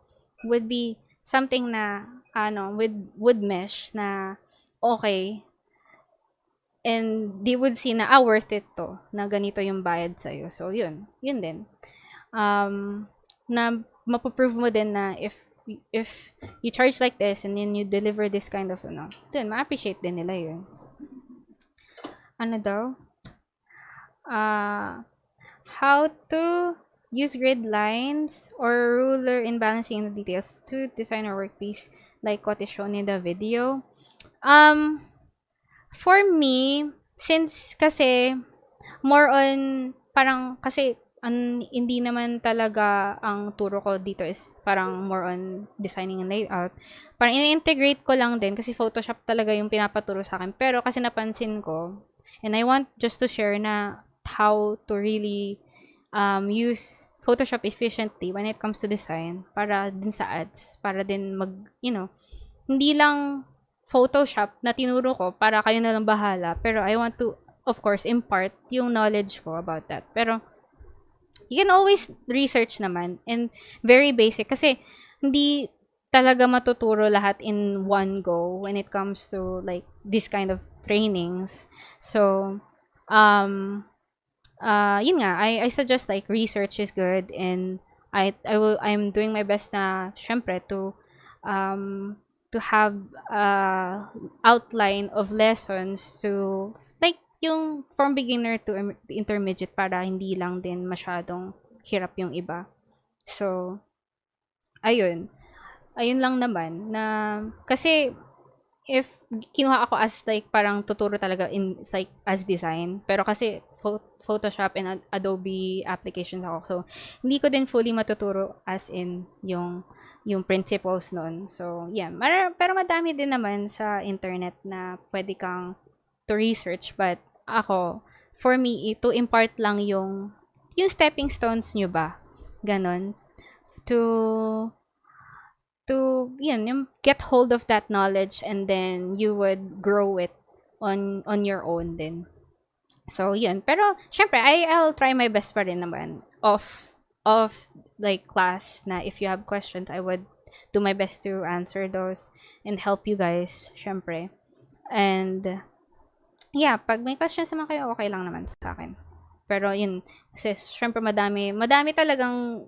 would be something na, would mesh na okay, and they would see na worth it to na ganito yung bayad sa'yo. So yun din na mapoprove mo din na if you charge like this and then you deliver this kind of dun ma-appreciate din nila yun. How to use grid lines or ruler in balancing the details to design a workpiece like what is shown in the video. For me, since kasi more on parang kasi hindi naman talaga ang turo ko dito is parang more on designing and layout. Parang i-integrate ko lang din kasi Photoshop talaga yung pinapaturo sa akin. Pero kasi napansin ko, and I want just to share na how to really use Photoshop efficiently when it comes to design para din sa ads, para din hindi lang Photoshop na tinuro ko para kayo na lang bahala. Pero I want to, of course, impart yung knowledge ko about that. Pero you can always research naman and very basic kasi hindi talaga matuturo lahat in one go when it comes to like this kind of trainings. So, yun nga, I suggest like research is good, and I'm doing my best na syempre to have outline of lessons to like yung from beginner to intermediate para hindi lang din masyadong hirap yung iba. So, ayun lang naman na kasi if kinuha ako as like parang tuturo talaga in like as design, pero kasi Photoshop and Adobe applications ako, so hindi ko din fully matuturo as in yung principles nun. So, yeah. Pero madami din naman sa internet na pwede kang to research. But ako, for me, to impart lang yung stepping stones nyo ba? Ganon. To yung get hold of that knowledge, and then you would grow it on your own din. So, yun. Pero, syempre, I'll try my best pa rin naman of like class na if you have questions, I would do my best to answer those and help you guys, syempre. And yeah, pag may questions naman kayo, okay lang naman sa akin. Pero yun, kasi syempre madami talagang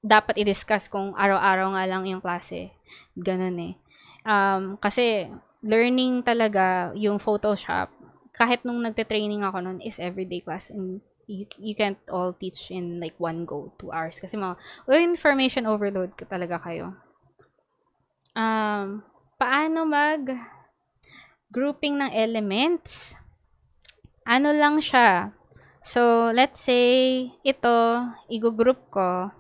dapat i-discuss kung araw-araw nga lang yung klase. Ganun kasi learning talaga yung Photoshop, kahit nung nagte-training ako nun, is everyday class, and you can't all teach in like one go, 2 hours. Kasi information overload talaga kayo. Paano grouping ng elements. Ano lang siya. So, let's say, ito, i-group ko.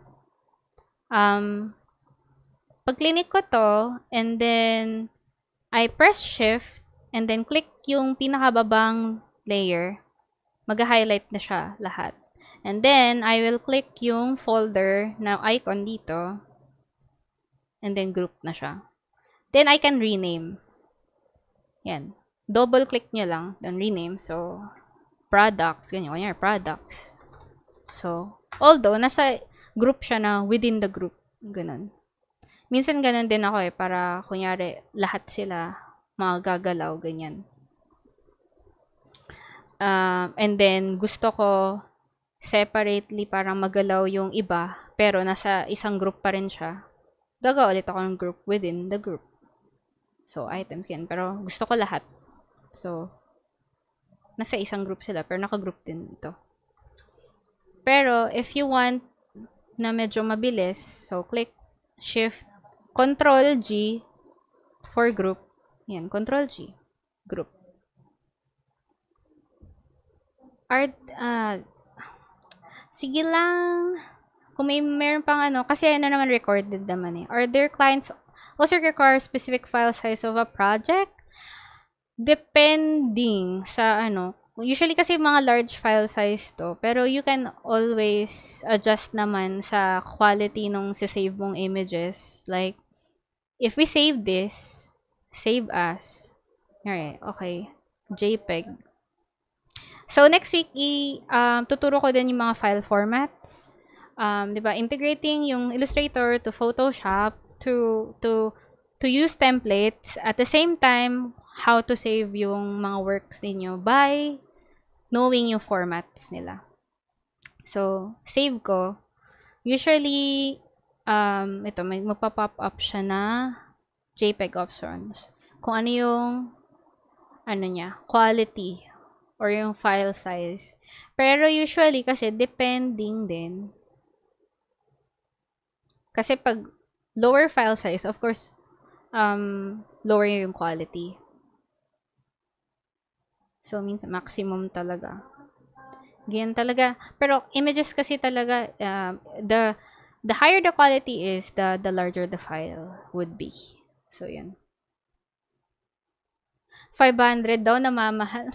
Pag clinic ko to, and then, I press shift, and then click yung pinakababang layer, mag-highlight na siya lahat. And then, I will click yung folder na icon dito, and then group na siya. Then, I can rename. Yan. Double click nyo lang, then rename. So, products, ganyan. Kanya, products. So, although, nasa group siya na within the group. Ganun. Minsan ganun din ako para, kunyari, lahat sila magagalaw, ganyan. And then, gusto ko separately parang magalaw yung iba, pero nasa isang group pa rin siya. Gagawa ulit ako ng group within the group. So, items yan. Pero, gusto ko lahat. So, nasa isang group sila, pero naka-group din ito. Pero, if you want na medyo mabilis, so, click Shift, Control G for group. Yan, Control G. Group. Sige lang. Kung meron pang kasi naman recorded naman eh. Are there clients also require specific file size of a project? Depending sa usually kasi mga large file size to, pero you can always adjust naman sa quality nung save mong images. Like, if we save this, save as, alright, okay, JPEG. So, next week, tuturo ko din yung mga file formats. Diba, integrating yung Illustrator to Photoshop to use templates. At the same time, how to save yung mga works ninyo by knowing yung formats nila. So, save ko. Usually, ito, may magpa-pop up siya na JPEG options. Kung ano yung, niya, quality or yung file size. Pero usually, kasi depending din. Kasi pag lower file size, of course, lower yung quality. So, minsan, maximum talaga. Ganyan talaga. Pero, images kasi talaga, the higher the quality is, the larger the file would be. So, yan. 500 daw na mamahal.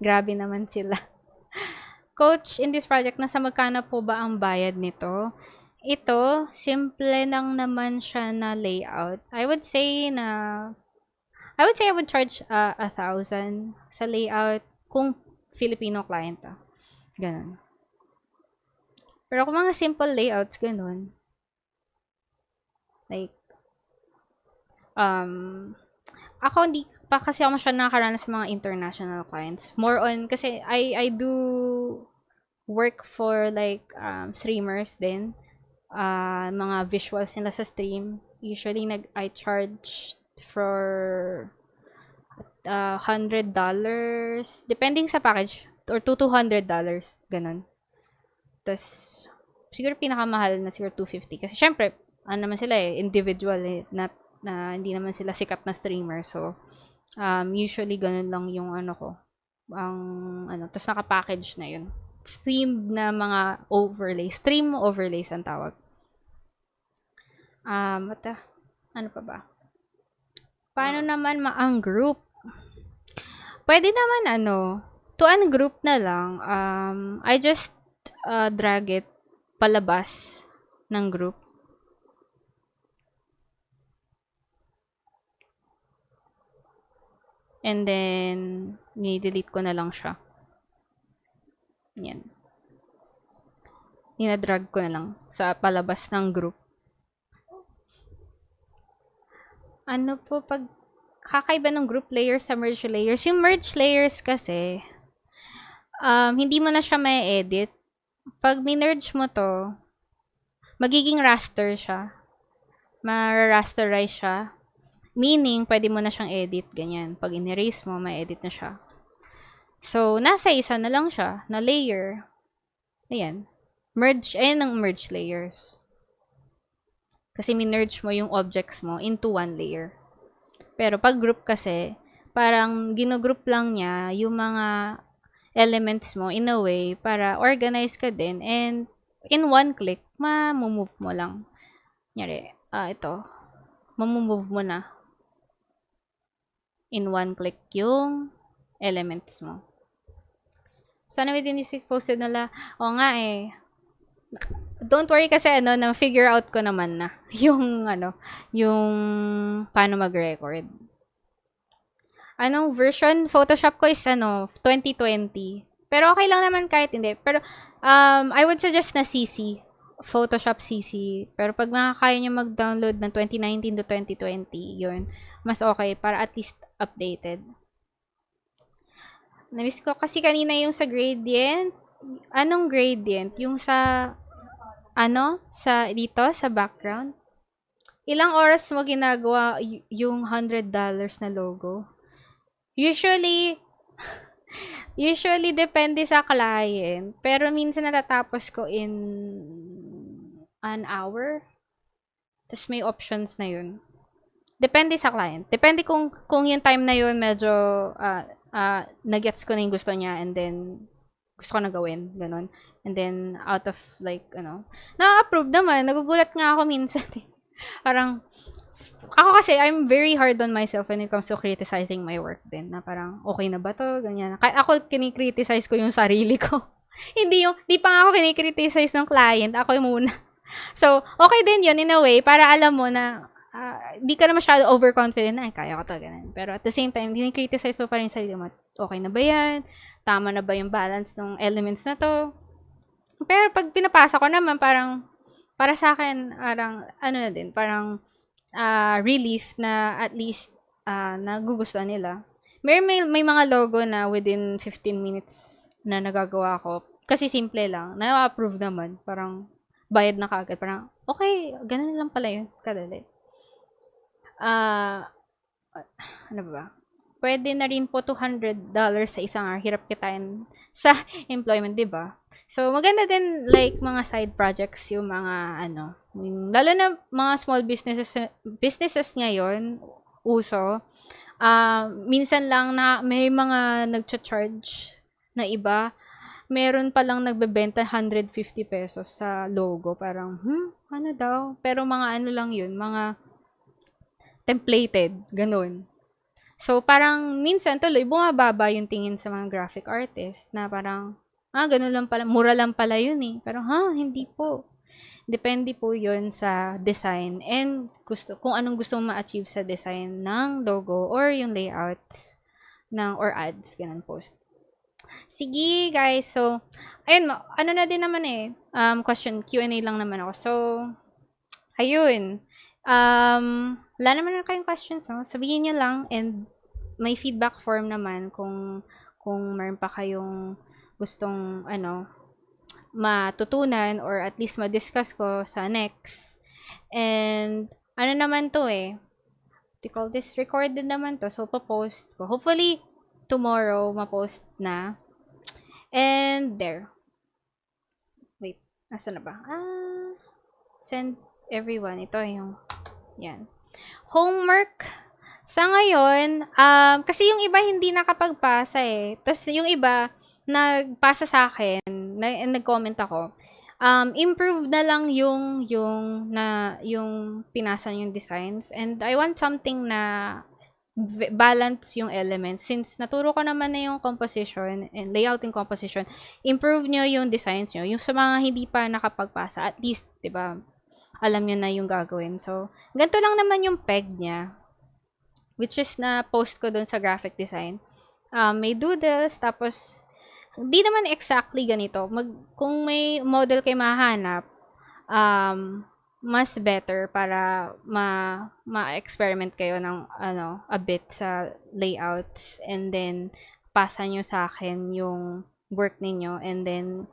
Grabe naman sila. Coach, in this project, nasa magkano po ba ang bayad nito? Ito, simple lang naman siya na layout. I would say I would charge 1,000 sa layout kung Filipino client. Ganun. Pero kung mga simple layouts, ganun. Like, ako hindi pa kasi ako masyadong nakakaranas sa mga international clients. More on, kasi I do work for like streamers din. Mga visuals nila sa stream. Usually, I charge for $100 depending sa package or $200 ganun. Tapos siguro pinakamahal na siguro 250 kasi syempre naman sila individual not na hindi naman sila sikat na streamer, so usually ganun lang yung ko ang tapos naka-package na yun, themed na mga overlays, stream overlays ang tawag. Ano pa ba? Paano naman ma-ungroup? Pwede naman to ungroup na lang, I just drag it palabas ng group. And then, ni-delete ko na lang siya. Yan. Ina-drag ko na lang sa palabas ng group. Ano po pag kakaiba ng group layers sa merge layers? Yung merge layers kasi, hindi mo na siya may edit. Pag minerge mo to, magiging raster siya. Ma-rasterize siya. Meaning, pwede mo na siyang edit, ganyan. Pag in-erase mo, may edit na siya. So, nasa isa na lang siya, na layer. Ayan. Merge, ayan ang merge layers. Kasi minerge mo yung objects mo into one layer. Pero pag group kasi, parang ginugroup lang niya yung mga elements mo in a way para organize ka din and in one click, mamumove mo lang. Kunyari, ito, mamumove mo na in one click yung elements mo. Sana within this week posted nila, o nga eh, don't worry kasi na figure out ko naman na yung paano mag-record. Anong version? Photoshop ko is 2020. Pero okay lang naman kahit hindi. Pero I would suggest na CC. Photoshop CC. Pero pag makakaya nyo mag-download ng 2019 to 2020, yun. Mas okay para at least updated. Namiss ko kasi kanina yung sa gradient. Anong gradient? Yung sa dito, sa background. Ilang oras mo ginagawa yung $100 na logo? Usually, depende sa client. Pero minsan natatapos ko in an hour. Tapos may options na yun. Depende sa client. Depende kung yung time na yun medyo nagets ko na yung gusto niya and then gusto ko na gawin. Ganon. And then out of na-approve naman. Nagugulat nga ako minsan. Parang, ako kasi, I'm very hard on myself when it comes to criticizing my work din. Na parang, okay na ba to? Ganyan. Kahit ako, kinikriticize ko yung sarili ko. Di pa nga ako kinikriticize ng client. Ako yung muna. So, okay din yun in a way, para alam mo na, di ka na masyado overconfident na, kaya ko to, ganun. Pero at the same time, kinikriticize mo pa rin sa sarili mo. Okay na ba yan? Tama na ba yung balance ng elements na to? Pero pag pinapasa ko naman, parang, para sa akin, parang, relief na at least nagugustuhan nila. May mga logo na within 15 minutes na nagagawa ko. Kasi simple lang. Na-approve naman. Parang bayad na kaagad. Parang, okay, ganun lang pala yun. Kadali. Ano ba? Pwede na rin po $200 sa isang hour. Hirap kitain sa employment, di ba? So, maganda din like mga side projects yung mga lalo na mga small businesses ngayon, uso. Minsan lang na may mga nagcha-charge na iba. Meron pa lang nagbebenta 150 pesos sa logo. Parang, ano daw? Pero mga lang yun, mga templated, ganun. So, parang minsan tuloy, bumababa yung tingin sa mga graphic artist na parang, ganun lang pala, mura lang pala yun eh. Pero, hindi po. Depende po yun sa design and kung anong gusto mong ma-achieve sa design ng logo or yung layouts or ads, ganun post. Sige, guys. So, ayun, na din naman question, Q&A lang naman ako. So, ayun. Wala naman na kayong questions, no? Sabihin nyo lang and may feedback form naman kung meron pa kayong gustong matutunan or at least ma-discuss ko sa next. And naman to they call this recorded naman to. So, pa-post ko. Hopefully, tomorrow ma-post na. And there. Wait, nasa na ba? Send everyone. Ito yung yan. Homework. Sa ngayon, kasi yung iba hindi nakapagpasa Tapos yung iba, nagpasa sa akin, nag-comment ako. Improve na lang yung pinasa yung designs. And I want something na balance yung elements. Since naturo ko naman na yung composition and layouting composition, improve nyo yung designs nyo. Yung sa mga hindi pa nakapagpasa, at least, diba, alam nyo na yung gagawin. So, ganito lang naman yung peg niya. Which is na post ko dun sa graphic design. May doodles, tapos, di naman exactly ganito. Kung may model kayo mahanap, mas better para ma-experiment kayo ng a bit sa layouts and then pasa nyo sa akin yung work ninyo and then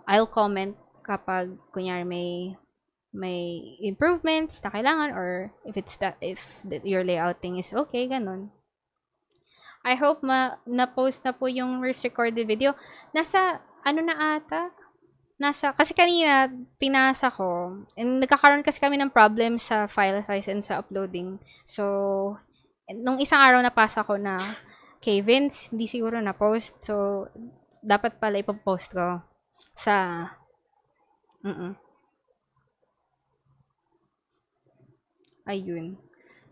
I'll comment kapag kunyari may improvements na kailangan or if your layouting is okay, ganun. I hope na-post na po yung first recorded video. Nasa na ata? Kasi kanina, pinasa ko. And nagkakaroon kasi kami ng problem sa file size and sa uploading. So, nung isang araw napasa ko na, okay, Vince, hindi siguro na-post. So, dapat pala ipopost ko sa, mm ayun.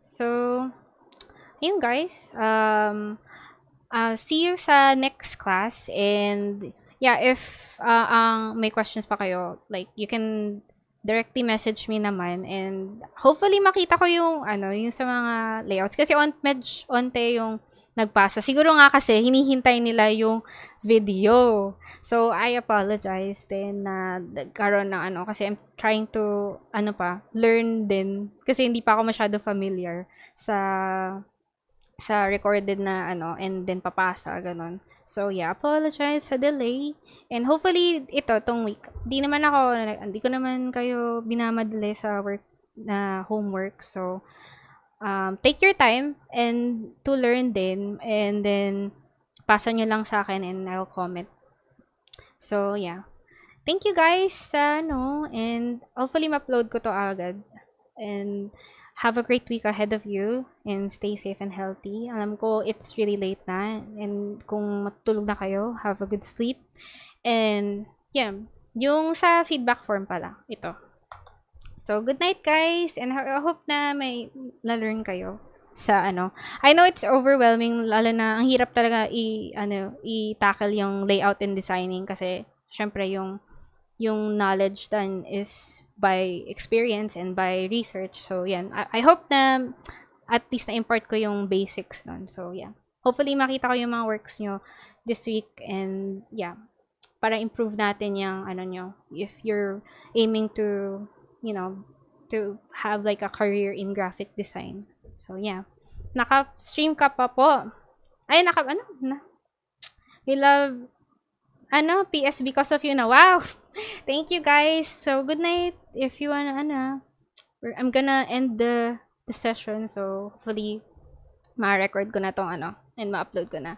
So, ayun guys. See you sa next class. And, yeah, if may questions pa kayo, like, you can directly message me naman. And, hopefully, makita ko yung, yung sa mga layouts. Kasi, onte yung nagpasa. Siguro nga kasi, hinihintay nila yung video. So, I apologize din na nagkaroon ng kasi I'm trying to, learn din. Kasi hindi pa ako masyado familiar sa recorded na and then papasa, ganun. So, yeah, apologize sa delay. And hopefully, tong week, hindi ko naman kayo binamadali sa homework. So, take your time and to learn din. And then, pasa nyo lang sa akin and I'll comment. So, yeah. Thank you guys and hopefully ma-upload ko to agad. And have a great week ahead of you and stay safe and healthy. Alam ko it's really late na and kung matulog na kayo, have a good sleep. And yeah, yung sa feedback form pala, ito. So good night guys and I hope na may na-learn kayo sa I know it's overwhelming lalo na ang hirap talaga i-tackle yung layout and designing kasi syempre yung knowledge done is by experience and by research. So, yan. I hope na at least na-impart ko yung basics nun. So, yeah. Hopefully, makita ko yung mga works nyo this week. And, yeah. Para improve natin yung, nyo. If you're aiming to, to have like a career in graphic design. So, yeah. Naka-stream ka pa po. Ay, we love PS because of you na. Wow! Thank you guys. So, good night. If you wanna, I'm gonna end the session. So, hopefully, ma-record ko na tong and ma-upload ko na.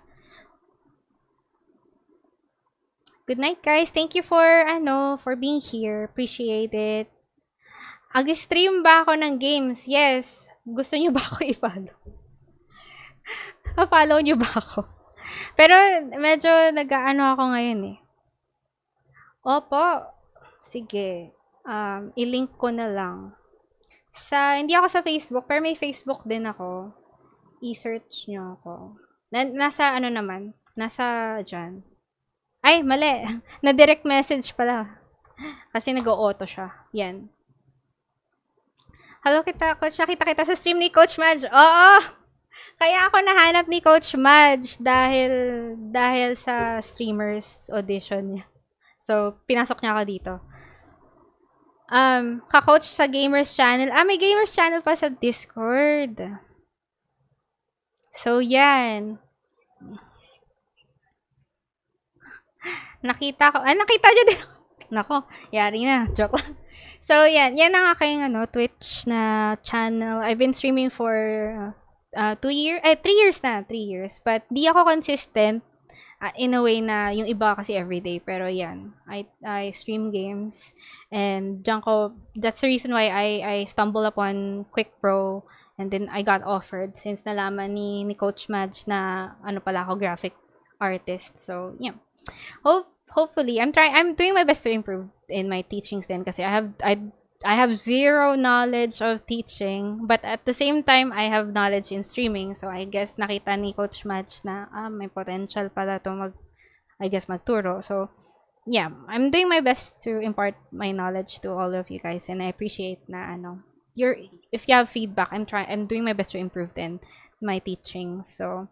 Good night, guys. Thank you for being here. Appreciate it. Ag-stream ba ako ng games? Yes. Gusto nyo ba ako i-follow? Pa-follow nyo ba ako? Pero, medyo ako ngayon eh. Opo. Sige. I-link ko na lang. Hindi ako sa Facebook, pero may Facebook din ako. I-search nyo ako. Nasa naman. Nasa dyan. Ay, mali. Na-direct message pala. Kasi nag-auto siya. Yan. Hello Coach. Nakita kita sa stream ni Coach Madge. Oo! Kaya ako nahanap ni Coach Madge dahil sa streamers audition niya. So, pinasok niya ako dito. Ka-coach sa Gamers Channel. May Gamers Channel pa sa Discord. So, yan. Nakita niyo din. Nako, yari na. Joke lang. So, yan. Yan ang aking Twitch na channel. I've been streaming for 3 years na. 3 years. But, di ako consistent. In a way na yung iba kasi everyday, pero yan, I stream games and that's the reason why I stumbled upon Quick Pro and then I got offered since nalaman ni Coach Madge na pala ako graphic artist. So yeah, hopefully I'm doing my best to improve in my teachings then kasi I have zero knowledge of teaching, but at the same time, I have knowledge in streaming. So, I guess nakita ni Coach Madge na may potential pala to magturo. So, yeah, I'm doing my best to impart my knowledge to all of you guys, and I appreciate na if you have feedback, I'm doing my best to improve then my teaching. So,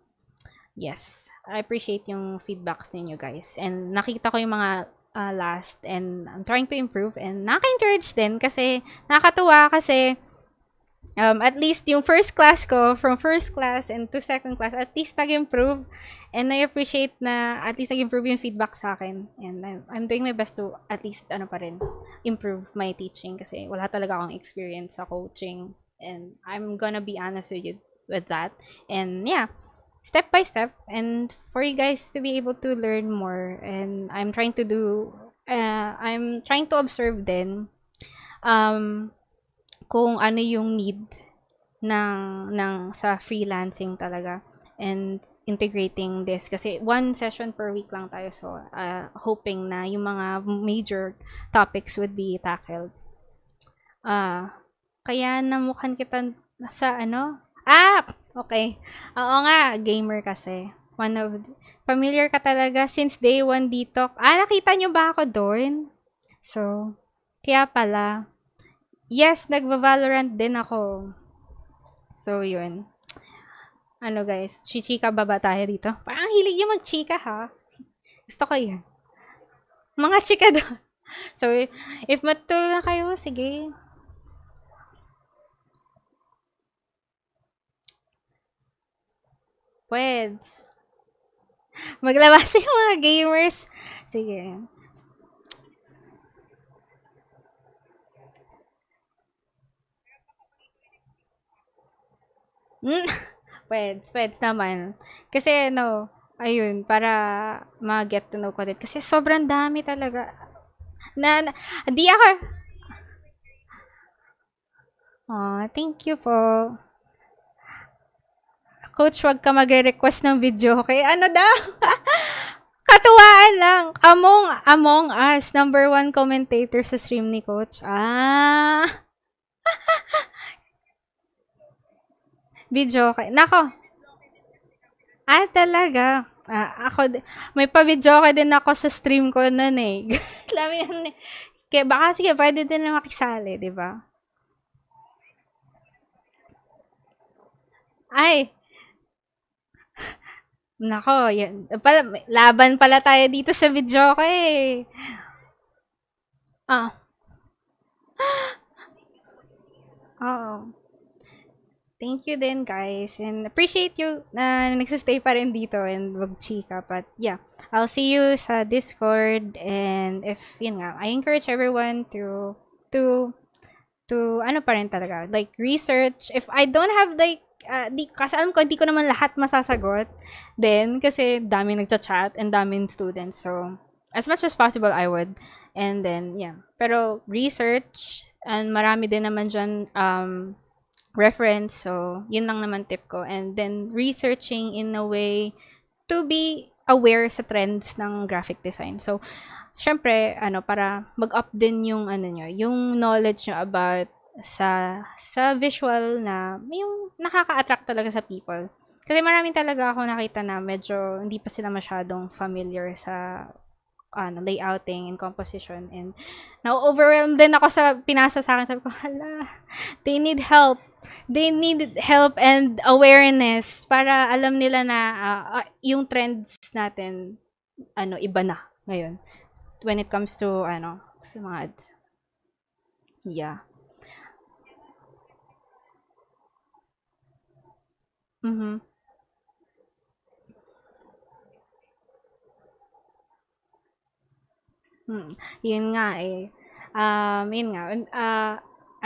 yes, I appreciate yung feedbacks ninyo guys, and nakita ko yung mga last and I'm trying to improve and nakaka-encourage din kasi nakakatuwa kasi at least yung first class ko from first class and to second class at least nag-improve and I appreciate na at least nag-improve yung feedback sa akin and I'm doing my best to at least pa rin improve my teaching kasi wala talaga akong experience sa coaching and I'm gonna be honest with that and yeah, step by step and for you guys to be able to learn more and I'm trying to observe din kung ano yung need sa freelancing talaga and integrating this kasi one session per week lang tayo, so hoping na yung mga major topics would be tackled. Kaya namukhan kita sa ano? Okay. Oo nga, gamer kasi. Familiar ka talaga since day one dito. Nakita nyo ba ako doon? So, kaya pala. Yes, nagva-Valorant din ako. So, yun. Ano guys, chichika ba tayo dito? Parang hilig yung magchika ha. Gusto ko yan. Mga chika doon. So, if matul na kayo, sige. Pweds. Maglabas yung mga gamers. Sige. Pweds naman. Kasi ayun, para ma-get to know ko din. Kasi sobrang dami talaga. Di ako. Thank you po. Coach, wag ka magre-request ng video. Okay, ano daw? Katuwaan lang. Among Us, number 1 commentator sa stream ni Coach. Video okay. Nako. Talaga. May pa-video okay din ako sa stream ko nun eh. Alam yan eh. Kaya baka sige, pwede din na makisali, di ba? Ay, nako, yan. Laban pala tayo dito sa video ko eh. Ah, oo. Thank you din, guys. And appreciate you na nagsistay pa rin dito and magchika. But yeah, I'll see you sa Discord. And if, yun nga, I encourage everyone to, ano pa rin talaga, like, research. If I don't have, like, kasi alam ko, hindi ko naman lahat masasagot. Then, kasi dami nagchat-chat and daming students. So, as much as possible, I would. And then, yeah. Pero, research, and marami din naman dyan, reference. So, yun lang naman tip ko. And then, researching in a way to be aware sa trends ng graphic design. So, syempre, para mag-up din yung, yung knowledge nyo about sa visual na, yung nakaka-attract talaga sa people. Kasi maraming talaga ako nakita na medyo hindi pa sila masyadong familiar sa layouting and composition, and na-overwhelmed din ako sa pinasa sa akin. Sabi ko, hala, they need help. They need help and awareness para alam nila na yung trends natin iba na ngayon when it comes to sa mga ads. Yeah. Mhm. Yun nga eh. Yun nga.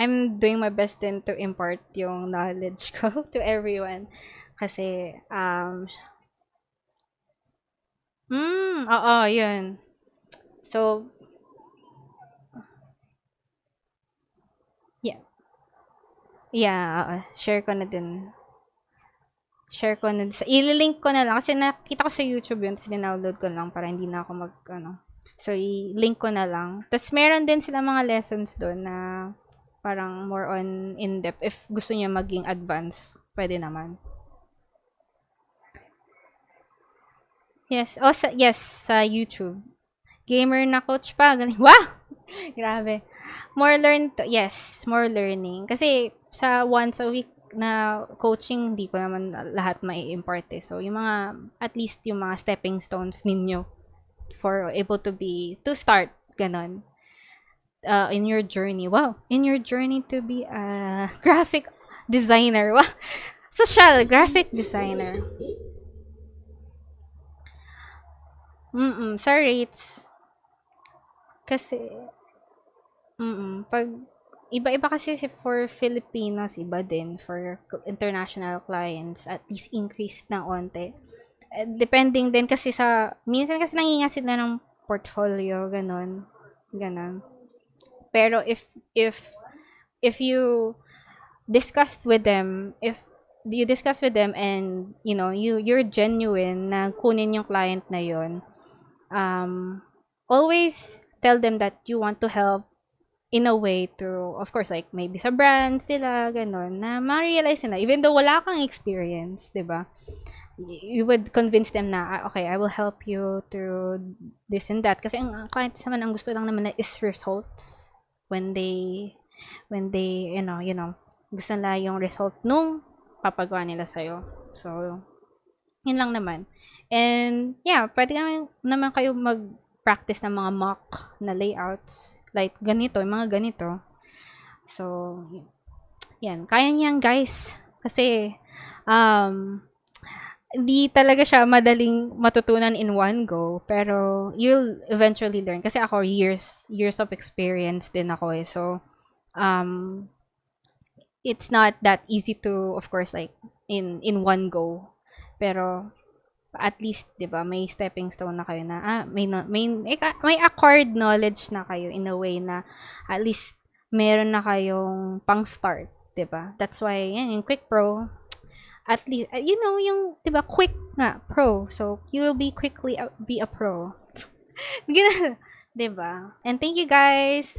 I'm doing my best din to impart yung knowledge ko to everyone. Kasi, oo, yun. So, yeah. Yeah, oo. Share ko na din. Ililink ko na lang. Kasi nakita ko sa YouTube yun. Tapos dinownload ko lang para hindi na ako So, i-link ko na lang. Tapos, meron din sila mga lessons doon na parang more on in-depth. If gusto niya maging advanced, pwede naman. Yes. Yes, sa YouTube. Gamer na coach pa. Galing. Wow! Grabe. Yes, more learning. Kasi sa once a week na coaching, hindi ko naman lahat mai-impart eh. So, yung mga, at least yung mga stepping stones ninyo for able to start, ganon. In your journey. Wow, in your journey to be a graphic designer. Wow. Social graphic designer. Sa rates. Kasi, pag, iba-iba kasi for Filipinos, iba din. For international clients, at least increase ng onte. Depending din kasi minsan kasi nanginga sila ng portfolio, ganon. Pero if you discuss with them, if you discuss with them and you're genuine na kunin yung client na yon, always tell them that you want to help in a way to, of course, like maybe sa brands nila, ganun, na ma-realize nila, even though wala kang experience, di ba? You would convince them na, okay, I will help you to this and that. Kasi ang clients naman, ang gusto lang naman na is results. When they, gusto nila yung result nung papagawa nila sa'yo. So, yun lang naman. And, yeah, pwede naman kayo mag-practice ng mga mock na layouts. Like, ganito, yung mga ganito. So, yan. Kaya niyan, guys. Kasi, hindi talaga siya madaling matutunan in one go. Pero, you'll eventually learn. Kasi ako, years of experience din ako eh. So, it's not that easy to, of course, like, in one go. Pero, at least 'di ba may stepping stone na kayo na may acquired knowledge na kayo in a way na at least meron na kayong pang start, 'di ba? That's why yan yung Quick Pro, at least yung 'di ba quick nga pro, so you will be quickly be a pro. 'Di ba? And thank you guys.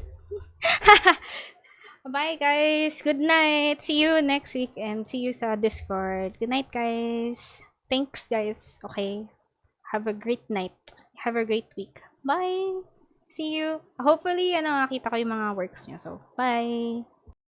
Bye guys. Good night. See you next week and see you sa Discord. Good night guys. Thanks, guys. Okay. Have a great night. Have a great week. Bye. See you. Hopefully, nakita ko yung mga works nyo. So, bye.